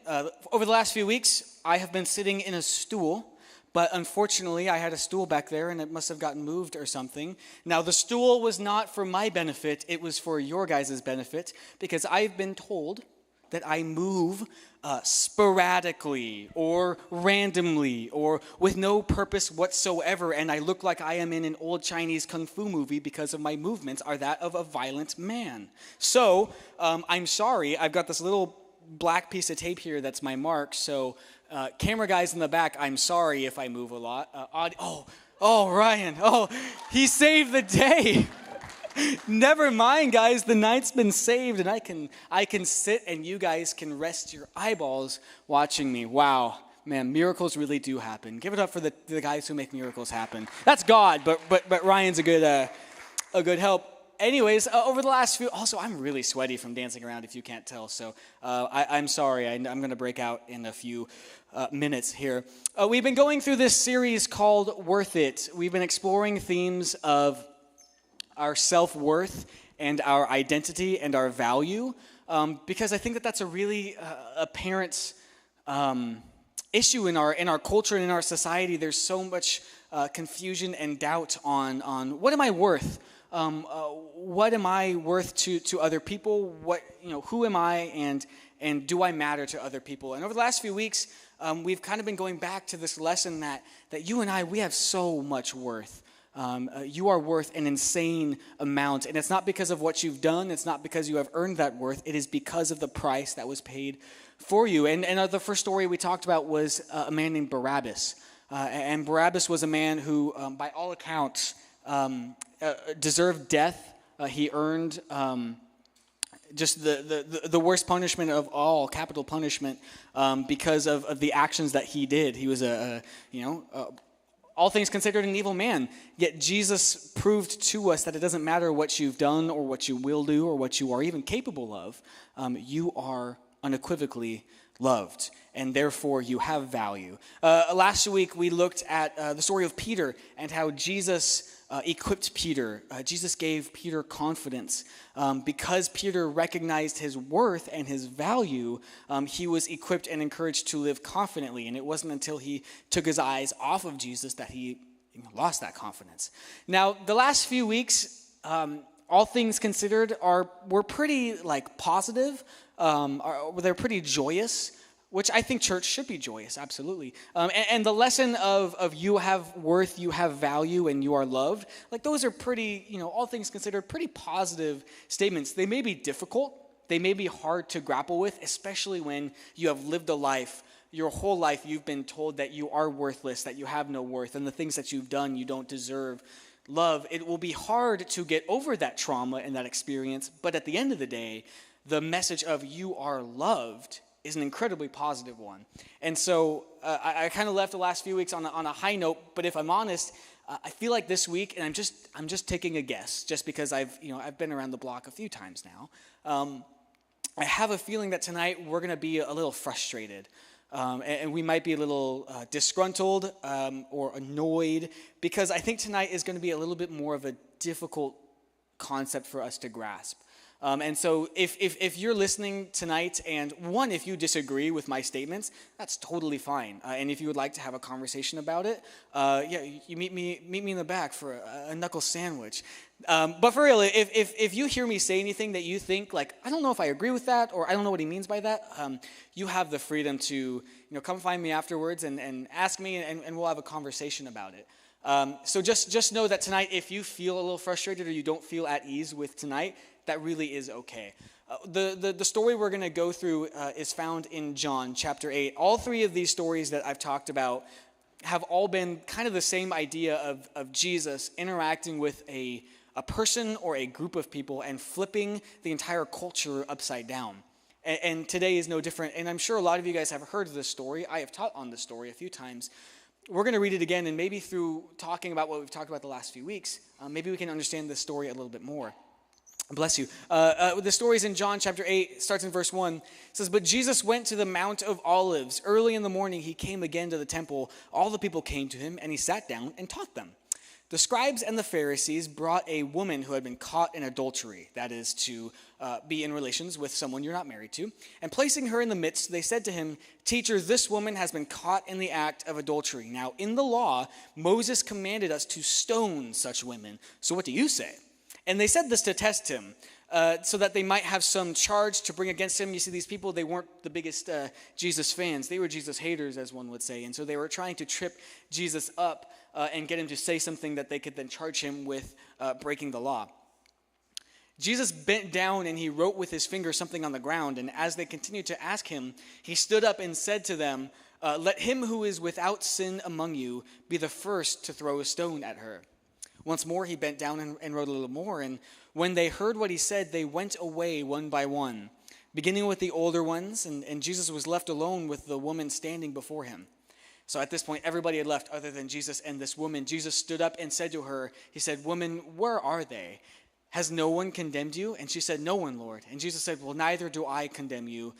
Over the last few weeks, I have been sitting in a stool, but unfortunately, I had a stool back there, and it must have gotten moved or something. Now, the stool was not for my benefit. It was for your guys' benefit, because I've been told that I move sporadically or randomly or with no purpose whatsoever, and I look like I am in an old Chinese kung fu movie because of my movements are that of a violent man. So I'm sorry, I've got this little black piece of tape here that's my mark, so camera guys in the back, I'm sorry if I move a lot. Ryan, he saved the day. Never mind, guys. The night's been saved, and I can sit, and you guys can rest your eyeballs watching me. Wow, man, miracles really do happen. Give it up for the guys who make miracles happen. That's God, but Ryan's a good help. Anyways, over the last few, also I'm really sweaty from dancing around. If you can't tell, so I'm sorry. I'm going to break out in a few minutes here. We've been going through this series called Worth It. We've been exploring themes of our self-worth and our identity and our value, because I think that that's a really apparent issue in our culture and in our society. There's so much confusion and doubt on what am I worth? What am I worth to other people? Who am I, and do I matter to other people? And over the last few weeks, we've kind of been going back to this lesson that you and I, we have so much worth. You are worth an insane amount, and it's not because of what you've done. It's not because you have earned that worth. It is because of the price that was paid for you. And the first story we talked about was a man named Barabbas. And Barabbas was a man who, by all accounts, deserved death. He earned just the worst punishment of all, capital punishment, because of the actions that he did. He was all things considered, an evil man. Yet Jesus proved to us that it doesn't matter what you've done or what you will do or what you are even capable of. You are unequivocally loved, and therefore you have value. Last week we looked at the story of Peter and how Jesus equipped Peter. Jesus gave Peter confidence. Because Peter recognized his worth and his value, he was equipped and encouraged to live confidently. And it wasn't until he took his eyes off of Jesus that he lost that confidence. Now, the last few weeks, all things considered, were pretty positive. They're pretty joyous. which I think church should be joyous, absolutely. And the lesson of you have worth, you have value, and you are loved, like those are pretty, all things considered, pretty positive statements. They may be difficult, they may be hard to grapple with, especially when you have lived a life, your whole life you've been told that you are worthless, that you have no worth, and the things that you've done you don't deserve love. It will be hard to get over that trauma and that experience, but at the end of the day, the message of you are loved is an incredibly positive one. And so I kind of left the last few weeks on a high note, but if I'm honest, I feel like this week, and I'm just taking a guess, just because I've been around the block a few times now. I have a feeling that tonight we're going to be a little frustrated, and we might be a little disgruntled or annoyed, because I think tonight is going to be a little bit more of a difficult concept for us to grasp. And so if you're listening tonight, and one, if you disagree with my statements, that's totally fine. And if you would like to have a conversation about it, you meet me in the back for a knuckle sandwich. But for real, if you hear me say anything that you think, like, I don't know if I agree with that, or I don't know what he means by that, you have the freedom to come find me afterwards and ask me, and we'll have a conversation about it. So just know that tonight, if you feel a little frustrated or you don't feel at ease with tonight, that really is okay. The story we're going to go through is found in John chapter 8. All three of these stories that I've talked about have all been kind of the same idea of Jesus interacting with a person or a group of people and flipping the entire culture upside down. And today is no different. And I'm sure a lot of you guys have heard of this story. I have taught on this story a few times. We're going to read it again, and maybe through talking about what we've talked about the last few weeks, maybe we can understand this story a little bit more. Bless you. The story's in John chapter 8, starts in verse 1. It says, "But Jesus went to the Mount of Olives. Early in the morning he came again to the temple. All the people came to him, and he sat down and taught them. The scribes and the Pharisees brought a woman who had been caught in adultery, that is, to be in relations with someone you're not married to. And placing her in the midst, they said to him, 'Teacher, this woman has been caught in the act of adultery. Now, in the law, Moses commanded us to stone such women. So what do you say?' And they said this to test him, so that they might have some charge to bring against him. You see, these people, they weren't the biggest Jesus fans. They were Jesus haters, as one would say. And so they were trying to trip Jesus up and get him to say something that they could then charge him with breaking the law. Jesus bent down and he wrote with his finger something on the ground. And as they continued to ask him, he stood up and said to them, 'Let him who is without sin among you be the first to throw a stone at her.' Once more he bent down and wrote a little more, and when they heard what he said, they went away one by one, beginning with the older ones, and Jesus was left alone with the woman standing before him. So at this point, everybody had left other than Jesus and this woman. Jesus stood up and said to her, he said, 'Woman, where are they? Has no one condemned you?' And she said, 'No one, Lord.' And Jesus said, 'Well, neither do I condemn you.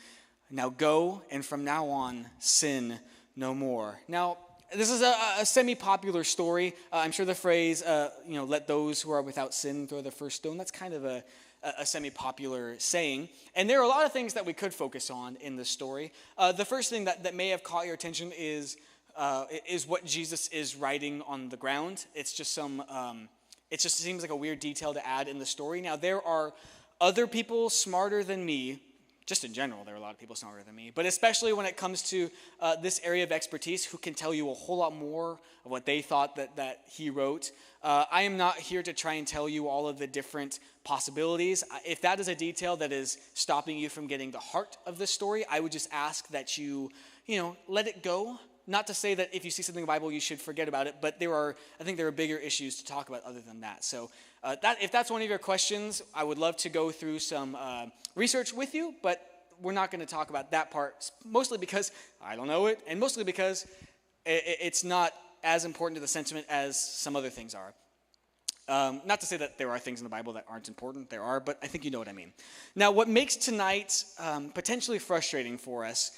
Now go, and from now on, sin no more.'" Now, this is a semi-popular story. I'm sure the phrase, "let those who are without sin throw the first stone," that's kind of a semi-popular saying. And there are a lot of things that we could focus on in this story. The first thing that may have caught your attention is what Jesus is writing on the ground. It's just it just seems like a weird detail to add in the story. Now, there are other people smarter than me. Just in general, there are a lot of people smarter than me, but especially when it comes to this area of expertise, who can tell you a whole lot more of what they thought that he wrote. I am not here to try and tell you all of the different possibilities. If that is a detail that is stopping you from getting the heart of this story, I would just ask that you let it go. Not to say that if you see something in the Bible, you should forget about it, but I think there are bigger issues to talk about other than that. So if that's one of your questions, I would love to go through some research with you, but we're not going to talk about that part, mostly because I don't know it, and mostly because it's not as important to the sentiment as some other things are. Not to say that there are things in the Bible that aren't important. There are, but I think you know what I mean. Now, what makes tonight potentially frustrating for us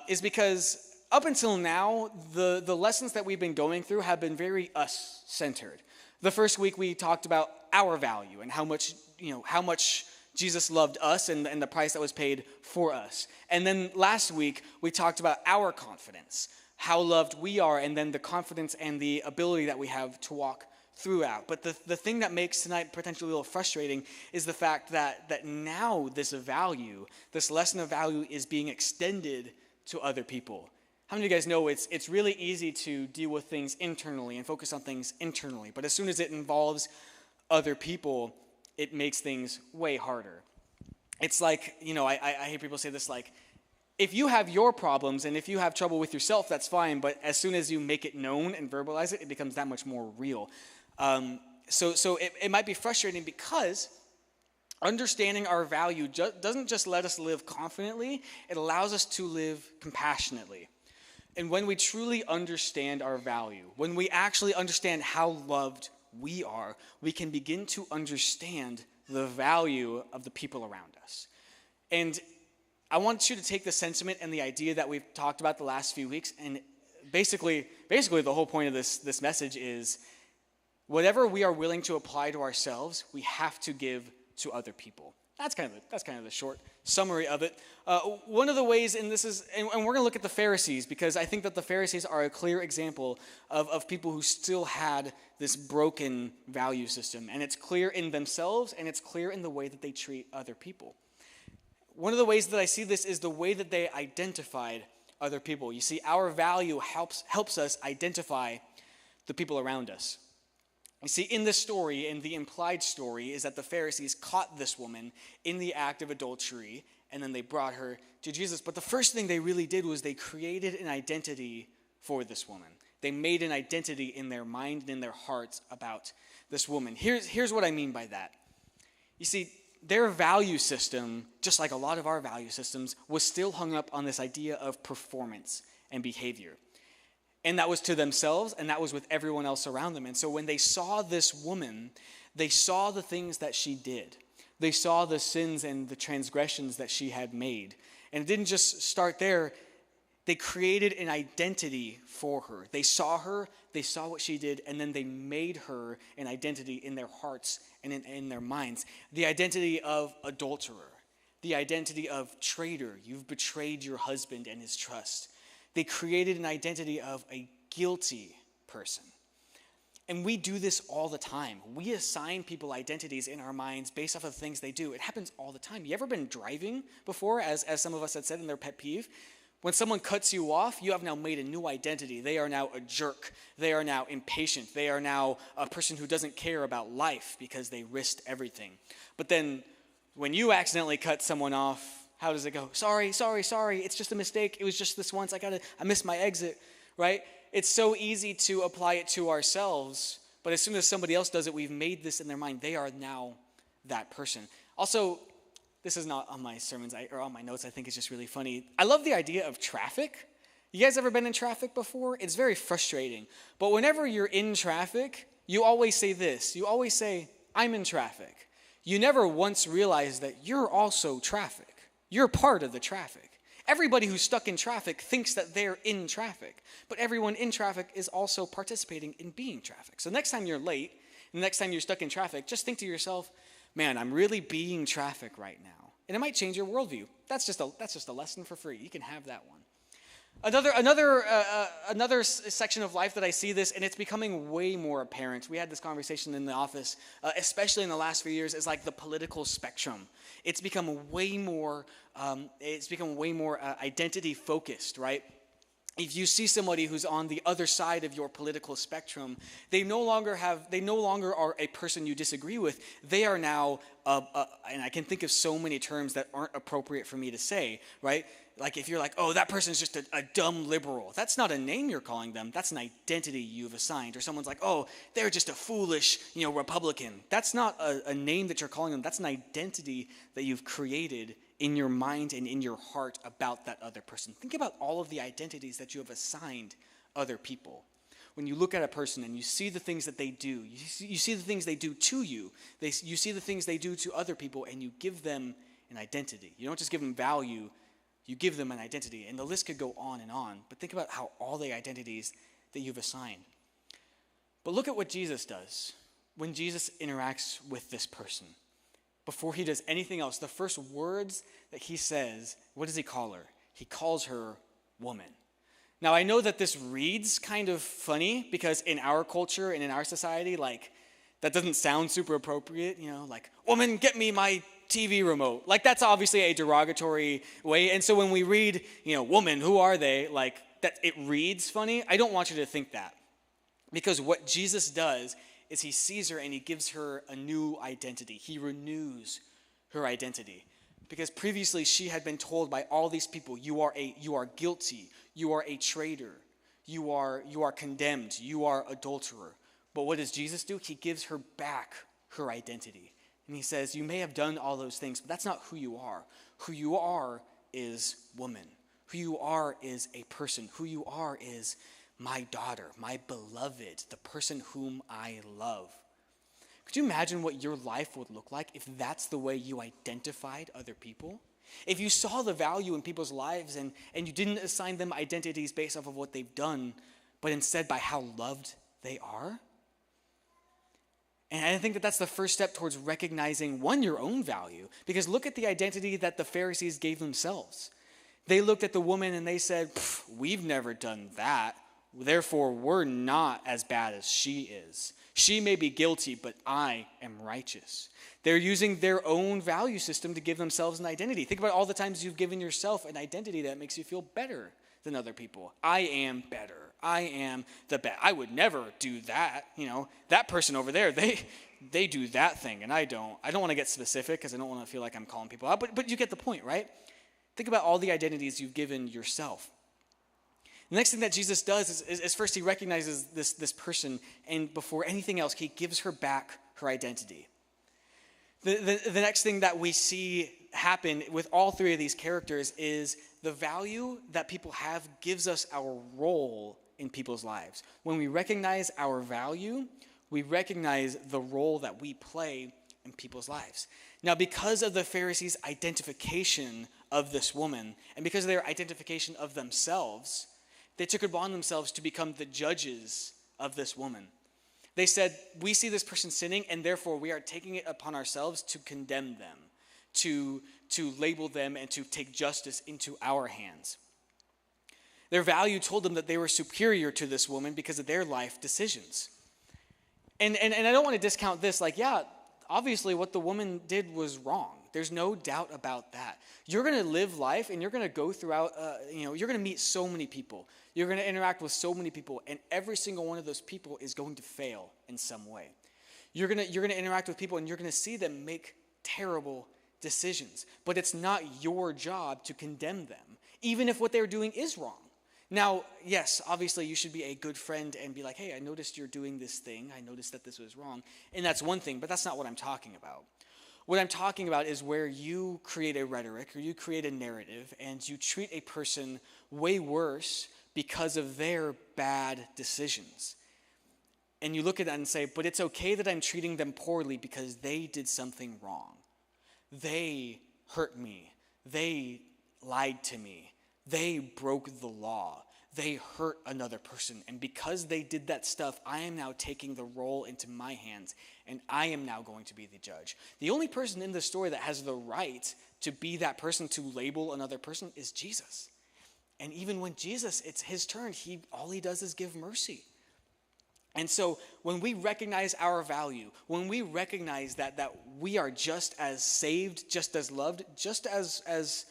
is because up until now, the lessons that we've been going through have been very us-centered. The first week we talked about our value and how much Jesus loved us and the price that was paid for us. And then last week we talked about our confidence, how loved we are, and then the confidence and the ability that we have to walk throughout. But the thing that makes tonight potentially a little frustrating is the fact that now this lesson of value is being extended to other people. How many of you guys know it's really easy to deal with things internally and focus on things internally, but as soon as it involves other people, it makes things way harder. It's like, I hear people say this, like, if you have your problems and if you have trouble with yourself, that's fine, but as soon as you make it known and verbalize it, it becomes that much more real. So it might be frustrating because understanding our value doesn't just let us live confidently, it allows us to live compassionately. And when we truly understand our value, when we actually understand how loved we are, we can begin to understand the value of the people around us. And I want you to take the sentiment and the idea that we've talked about the last few weeks, and basically the whole point of this message is whatever we are willing to apply to ourselves, we have to give to other people. That's kind of the short summary of it. One of the ways, and we're going to look at the Pharisees, because I think that the Pharisees are a clear example of people who still had this broken value system, and it's clear in themselves, and it's clear in the way that they treat other people. One of the ways that I see this is the way that they identified other people. You see, our value helps us identify the people around us. You see, in this story, in the implied story, is that the Pharisees caught this woman in the act of adultery, and then they brought her to Jesus. But the first thing they really did was they created an identity for this woman. They made an identity in their mind and in their hearts about this woman. Here's what I mean by that. You see, their value system, just like a lot of our value systems, was still hung up on this idea of performance and behavior. And that was to themselves, and that was with everyone else around them. And so when they saw this woman, they saw the things that she did. They saw the sins and the transgressions that she had made. And it didn't just start there. They created an identity for her. They saw her, they saw what she did, and then they made her an identity in their hearts and in their minds. The identity of adulterer, the identity of traitor. You've betrayed your husband and his trust. They created an identity of a guilty person. And we do this all the time. We assign people identities in our minds based off of the things they do. It happens all the time. You ever been driving before, as some of us had said in their pet peeve? When someone cuts you off, you have now made a new identity. They are now a jerk. They are now impatient. They are now a person who doesn't care about life because they risked everything. But then when you accidentally cut someone off, how does it go? Sorry. It's just a mistake. It was just this once. I missed my exit, right? It's so easy to apply it to ourselves, but as soon as somebody else does it, we've made this in their mind. They are now that person. Also, this is not on my sermons or on my notes. I think it's just really funny. I love the idea of traffic. You guys ever been in traffic before? It's very frustrating. But whenever you're in traffic, you always say this. You always say, I'm in traffic. You never once realize that you're also traffic. You're part of the traffic. Everybody who's stuck in traffic thinks that they're in traffic, but everyone in traffic is also participating in being traffic. So next time you're late, and next time you're stuck in traffic, just think to yourself, man, I'm really being traffic right now. And it might change your worldview. That's just a lesson for free. You can have that one. Another section of life that I see this, and it's becoming way more apparent. We had this conversation in the office, especially in the last few years, is like the political spectrum. It's become way more identity focused, right? If you see somebody who's on the other side of your political spectrum, they no longer are a person you disagree with. They are now, and I can think of so many terms that aren't appropriate for me to say, right? Like if you're like, oh, that person's just a dumb liberal. That's not a name you're calling them. That's an identity you've assigned. Or someone's like, oh, they're just a foolish, Republican. That's not a name that you're calling them. That's an identity that you've created in your mind and in your heart about that other person. Think about all of the identities that you have assigned other people. When you look at a person and you see the things that they do, you see the things they do to you, you see the things they do to other people, and you give them an identity. You don't just give them value, you give them an identity. And the list could go on and on, but think about how all the identities that you've assigned. But look at what Jesus does when Jesus interacts with this person. Before he does anything else, the first words that he says, what does he call her? He calls her woman. Now, I know that this reads kind of funny because in our culture and in our society, like, that doesn't sound super appropriate, like, woman, get me my TV remote. Like, that's obviously a derogatory way. And so when we read, woman, who are they? Like, that it reads funny. I don't want you to think that. Because what Jesus does is he sees her and he gives her a new identity. He renews her identity. Because previously she had been told by all these people, you are guilty, you are a traitor, you are condemned, you are adulterer. But what does Jesus do? He gives her back her identity. And he says, you may have done all those things, but that's not who you are. Who you are is woman. Who you are is a person. Who you are is my daughter, my beloved, the person whom I love. Could you imagine what your life would look like if that's the way you identified other people? If you saw the value in people's lives and you didn't assign them identities based off of what they've done, but instead by how loved they are? And I think that that's the first step towards recognizing, one, your own value. Because look at the identity that the Pharisees gave themselves. They looked at the woman and they said, we've never done that. Therefore, we're not as bad as she is. She may be guilty, but I am righteous. They're using their own value system to give themselves an identity. Think about all the times you've given yourself an identity that makes you feel better than other people. I am better. I am the best. I would never do that. That person over there, they do that thing, and I don't. I don't want to get specific because I don't want to feel like I'm calling people out, but you get the point, right? Think about all the identities you've given yourself. The next thing that Jesus does is first he recognizes this person, and before anything else, he gives her back her identity. The next thing that we see happen with all three of these characters is the value that people have gives us our role in people's lives. When we recognize our value, we recognize the role that we play in people's lives. Now, because of the Pharisees' identification of this woman, and because of their identification of themselves, they took it upon themselves to become the judges of this woman. They said, we see this person sinning, and therefore we are taking it upon ourselves to condemn them, to label them, and to take justice into our hands. Their value told them that they were superior to this woman because of their life decisions. And I don't want to discount this. Obviously what the woman did was wrong. There's no doubt about that. You're going to live life and you're going to go throughout, you're going to meet so many people. You're going to interact with so many people, and every single one of those people is going to fail in some way. You're going to interact with people and you're going to see them make terrible decisions. But it's not your job to condemn them, even if what they're doing is wrong. Now, yes, obviously you should be a good friend and be like, hey, I noticed you're doing this thing. I noticed that this was wrong. And that's one thing, but that's not what I'm talking about. What I'm talking about is where you create a rhetoric or you create a narrative and you treat a person way worse because of their bad decisions. And you look at that and say, but it's okay that I'm treating them poorly because they did something wrong. They hurt me. They lied to me. They broke the law. They hurt another person. And because they did that stuff, I am now taking the role into my hands, and I am now going to be the judge. The only person in the story that has the right to be that person, to label another person, is Jesus. And even when Jesus, it's his turn, all he does is give mercy. And so when we recognize our value, when we recognize that we are just as saved, just as loved, just as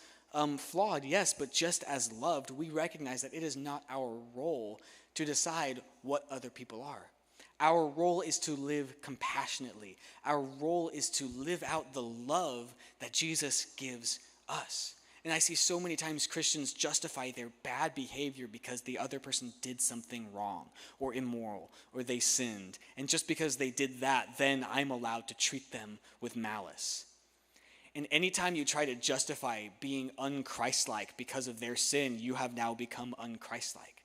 flawed, yes, but just as loved, we recognize that it is not our role to decide what other people are. Our role is to live compassionately. Our role is to live out the love that Jesus gives us. And I see so many times Christians justify their bad behavior because the other person did something wrong or immoral or they sinned. And just because they did that, then I'm allowed to treat them with malice. And anytime you try to justify being un-Christ-like because of their sin, you have now become un-Christ-like.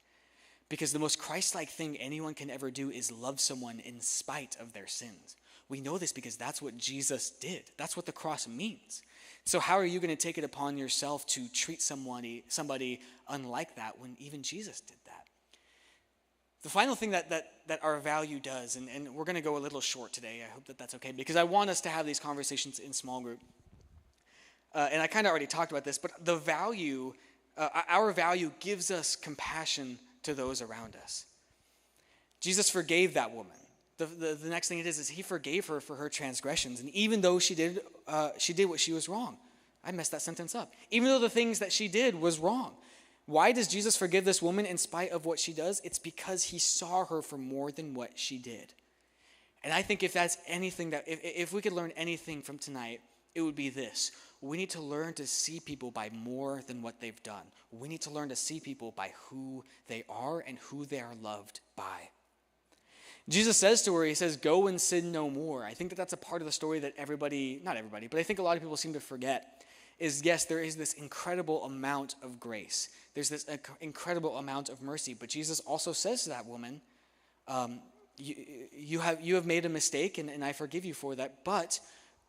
Because the most Christ-like thing anyone can ever do is love someone in spite of their sins. We know this because that's what Jesus did. That's what the cross means. So how are you going to take it upon yourself to treat somebody unlike that when even Jesus did that? The final thing that our value does, and we're going to go a little short today, I hope that that's okay, because I want us to have these conversations in small group. And I kind of already talked about this, but the value, our value gives us compassion to those around us. Jesus forgave that woman. The next thing it is he forgave her for her transgressions. And even though she did she did what she was wrong. I messed that sentence up. Even though the things that she did was wrong. Why does Jesus forgive this woman in spite of what she does? It's because he saw her for more than what she did. And I think if that's anything if we could learn anything from tonight, it would be this. We need to learn to see people by more than what they've done. We need to learn to see people by who they are and who they are loved by. Jesus says to her, he says, go and sin no more. I think that's a part of the story that not everybody, but I think a lot of people seem to forget is, yes, there is this incredible amount of grace. There's this incredible amount of mercy. But Jesus also says to that woman, you have made a mistake, and I forgive you for that, but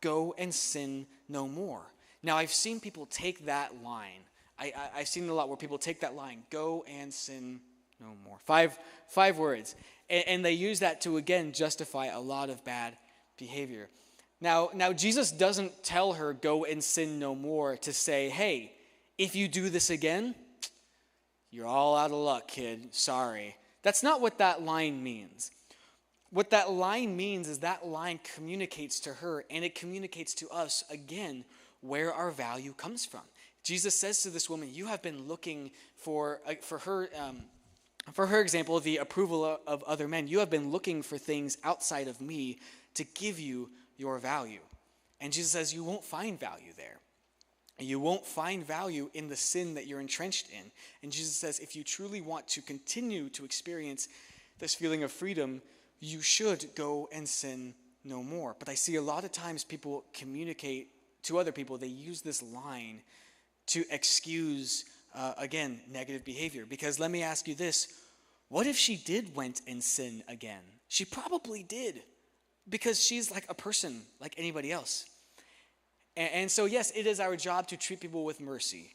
go and sin no more. Now, I've seen people take that line. I've seen it a lot where people take that line, go and sin no more. Five words. And they use that to, again, justify a lot of bad behavior. Now, Jesus doesn't tell her, go and sin no more, to say, hey, if you do this again, you're all out of luck, kid. Sorry. That's not what that line means. What that line means is that line communicates to her, and it communicates to us, again, where our value comes from. Jesus says to this woman, you have been looking for her example, the approval of other men. You have been looking for things outside of me to give you your value. And Jesus says you won't find value there. You won't find value in the sin that you're entrenched in. And Jesus says if you truly want to continue to experience this feeling of freedom, you should go and sin no more. But I see a lot of times people communicate to other people, they use this line to excuse, again, negative behavior. Because let me ask you this, what if she did went and sin again? She probably did, because she's like a person like anybody else. And so, yes, it is our job to treat people with mercy.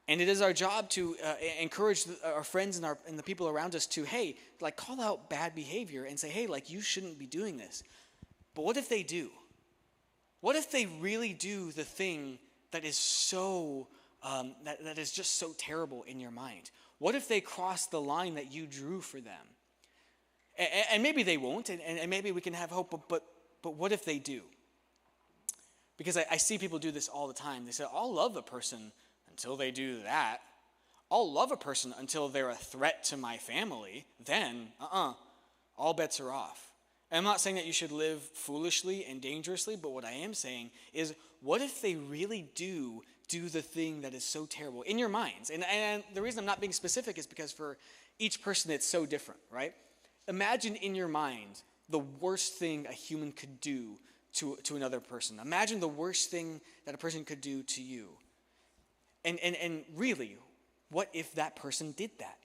And it is our job to encourage our friends and the people around us to, hey, like call out bad behavior and say, hey, like you shouldn't be doing this. But what if they do? What if they really do the thing that is so, that is just so terrible in your mind? What if they cross the line that you drew for them? And maybe they won't, and maybe we can have hope, but what if they do? Because I see people do this all the time. They say, I'll love a person until they do that. I'll love a person until they're a threat to my family. Then, all bets are off. And I'm not saying that you should live foolishly and dangerously, but what I am saying is, what if they really do the thing that is so terrible in your minds? And the reason I'm not being specific is because for each person it's so different, right? Imagine in your mind the worst thing a human could do to another person. Imagine the worst thing that a person could do to you. And really, what if that person did that?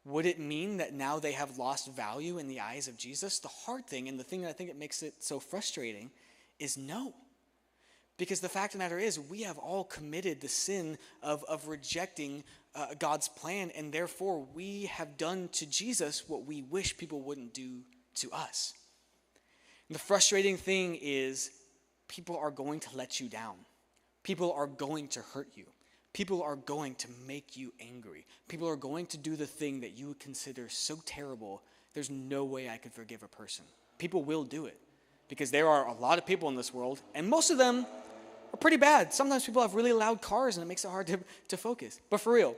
Would it mean that now they have lost value in the eyes of Jesus? The hard thing, and the thing that I think it makes it so frustrating, is no. Because the fact of the matter is, we have all committed the sin of rejecting God's plan, and therefore we have done to Jesus what we wish people wouldn't do to us. And the frustrating thing is, people are going to let you down. People are going to hurt you. People are going to make you angry. People are going to do the thing that you would consider so terrible, there's no way I could forgive a person. People will do it. Because there are a lot of people in this world, and most of them are pretty bad. Sometimes people have really loud cars, and it makes it hard to focus. But for real,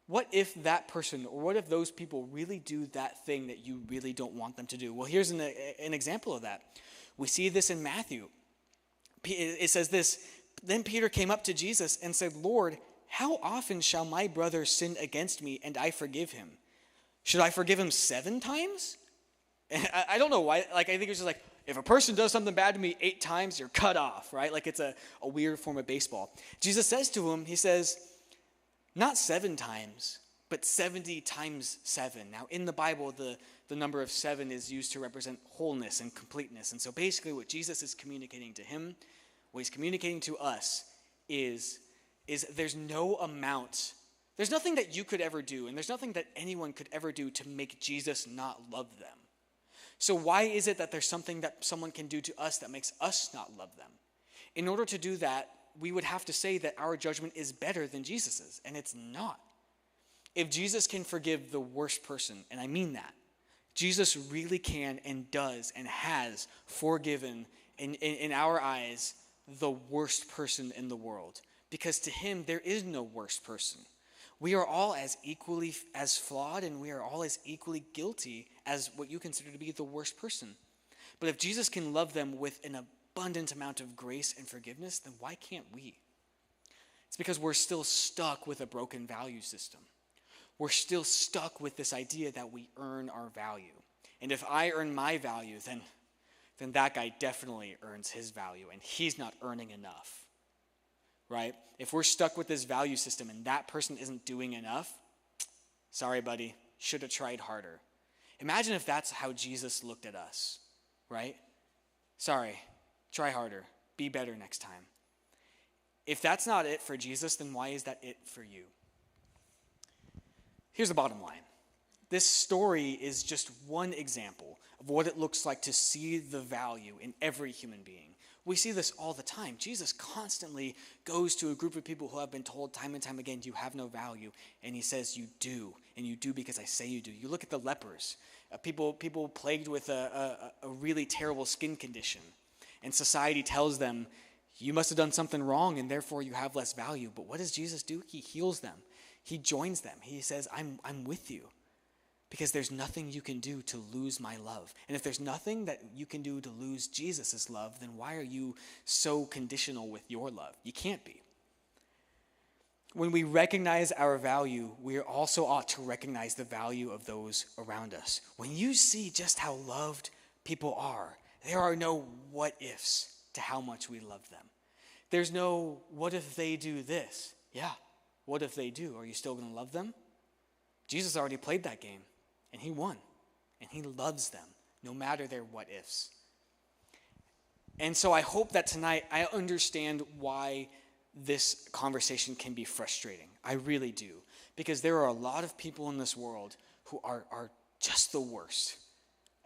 what if that person, or what if those people really do that thing that you really don't want them to do? Well, here's an example of that. We see this in Matthew. It says this, then Peter came up to Jesus and said, Lord, how often shall my brother sin against me and I forgive him? Should I forgive him 7 times? And I don't know why. Like, I think it's just like, if a person does something bad to me 8 times, you're cut off, right? Like it's a weird form of baseball. Jesus says to him, he says, not 7 times, but 70 times 7. Now, in the Bible, the number of 7 is used to represent wholeness and completeness. And so basically what Jesus is communicating to him, what he's communicating to us is there's no amount, there's nothing that you could ever do, and there's nothing that anyone could ever do to make Jesus not love them. So why is it that there's something that someone can do to us that makes us not love them? In order to do that, we would have to say that our judgment is better than Jesus's, and it's not. If Jesus can forgive the worst person, and I mean that, Jesus really can and does and has forgiven in our eyes, the worst person in the world. Because to him, there is no worst person. We are all as equally as flawed, and we are all as equally guilty as what you consider to be the worst person. But if Jesus can love them with an abundant amount of grace and forgiveness, then why can't we? It's because we're still stuck with a broken value system. We're still stuck with this idea that we earn our value. And if I earn my value, then that guy definitely earns his value, and he's not earning enough, right? If we're stuck with this value system and that person isn't doing enough, sorry, buddy, should have tried harder. Imagine if that's how Jesus looked at us, right? Sorry, try harder, be better next time. If that's not it for Jesus, then why is that it for you? Here's the bottom line. This story is just one example of what it looks like to see the value in every human being. We see this all the time. Jesus constantly goes to a group of people who have been told time and time again, you have no value, and he says, you do, and you do because I say you do. You look at the lepers, people plagued with a really terrible skin condition, and society tells them, you must have done something wrong, and therefore you have less value. But what does Jesus do? He heals them. He joins them. He says, I'm with you. Because there's nothing you can do to lose my love. And if there's nothing that you can do to lose Jesus' love, then why are you so conditional with your love? You can't be. When we recognize our value, we also ought to recognize the value of those around us. When you see just how loved people are, there are no what ifs to how much we love them. There's no, what if they do this? Yeah, what if they do? Are you still going to love them? Jesus already played that game. And he won. And he loves them, no matter their what ifs. And so I hope that tonight I understand why this conversation can be frustrating. I really do. Because there are a lot of people in this world who are just the worst.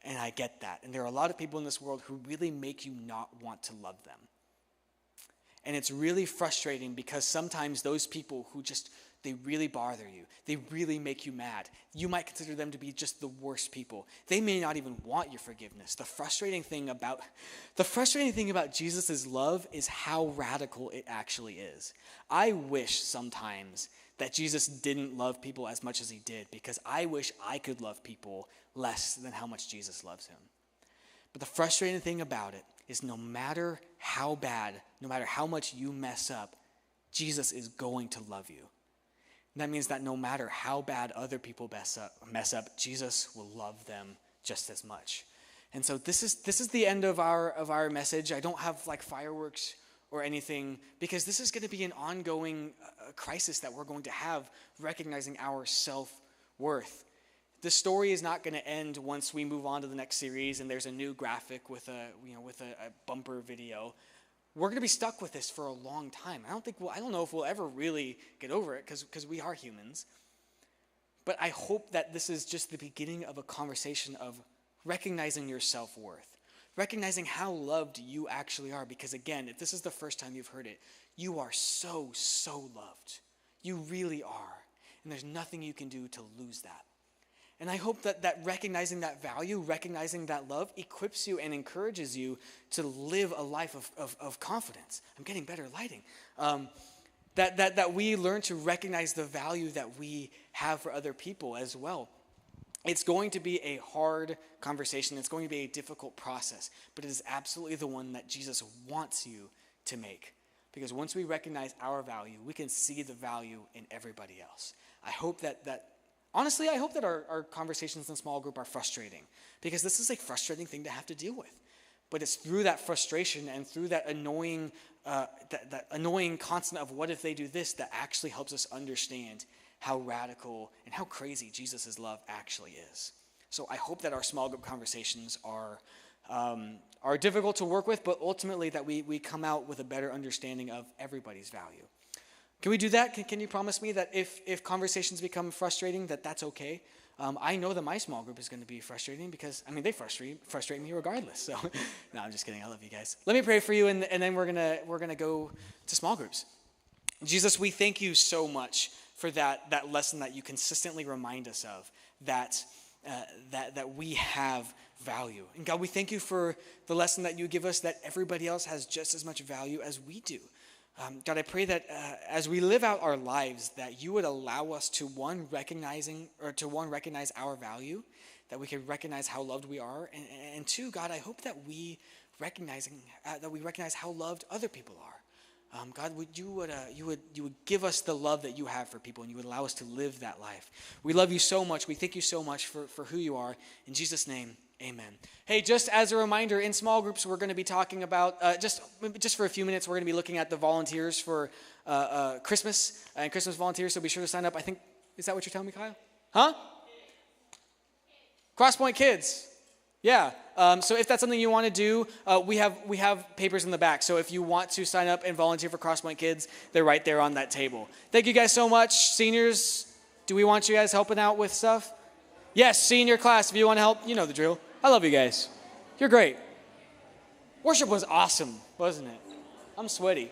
And I get that. And there are a lot of people in this world who really make you not want to love them. And it's really frustrating because sometimes those people who just, they really bother you. They really make you mad. You might consider them to be just the worst people. They may not even want your forgiveness. The frustrating thing about Jesus' love is how radical it actually is. I wish sometimes that Jesus didn't love people as much as he did, because I wish I could love people less than how much Jesus loves him. But the frustrating thing about it is no matter how bad, no matter how much you mess up, Jesus is going to love you. And that means that no matter how bad other people mess up, Jesus will love them just as much. And so this is the end of our message. I don't have like fireworks or anything, because this is going to be an ongoing crisis that we're going to have, recognizing our self-worth. The story is not going to end once we move on to the next series and there's a new graphic with a bumper video. We're going to be stuck with this for a long time. I don't know if we'll ever really get over it, because we are humans. But I hope that this is just the beginning of a conversation of recognizing your self-worth, recognizing how loved you actually are. Because again, if this is the first time you've heard it, you are so, so loved. You really are. And there's nothing you can do to lose that. And I hope that recognizing that value, recognizing that love, equips you and encourages you to live a life of confidence. I'm getting better lighting. That we learn to recognize the value that we have for other people as well. It's going to be a hard conversation. It's going to be a difficult process. But it is absolutely the one that Jesus wants you to make. Because once we recognize our value, we can see the value in everybody else. I hope honestly, I hope that our conversations in small group are frustrating, because this is a frustrating thing to have to deal with. But it's through that frustration and through that annoying constant of what if they do this that actually helps us understand how radical and how crazy Jesus' love actually is. So I hope that our small group conversations are difficult to work with, but ultimately that we come out with a better understanding of everybody's value. Can we do that? Can you promise me that if conversations become frustrating, that's okay? I know that my small group is going to be frustrating, because, they frustrate me regardless. So, no, I'm just kidding. I love you guys. Let me pray for you, and then we're gonna go to small groups. Jesus, we thank you so much for that lesson that you consistently remind us of, that we have value. And God, we thank you for the lesson that you give us, that everybody else has just as much value as we do. God, I pray that as we live out our lives, that you would allow us to recognize our value, that we can recognize how loved we are, and two, God, I hope that we recognize how loved other people are. God, you would give us the love that you have for people, and you would allow us to live that life. We love you so much. We thank you so much for who you are. In Jesus' name, amen. Hey, just as a reminder, in small groups, we're going to be talking about, just for a few minutes, we're going to be looking at the volunteers for Christmas and Christmas volunteers, so be sure to sign up. I think, is that what you're telling me, Kyle? Huh? CrossPoint Kids. Yeah. So if that's something you want to do, we have papers in the back. So if you want to sign up and volunteer for CrossPoint Kids, they're right there on that table. Thank you guys so much. Seniors, do we want you guys helping out with stuff? Yes, senior class, if you want to help, you know the drill. I love you guys. You're great. Worship was awesome, wasn't it? I'm sweaty.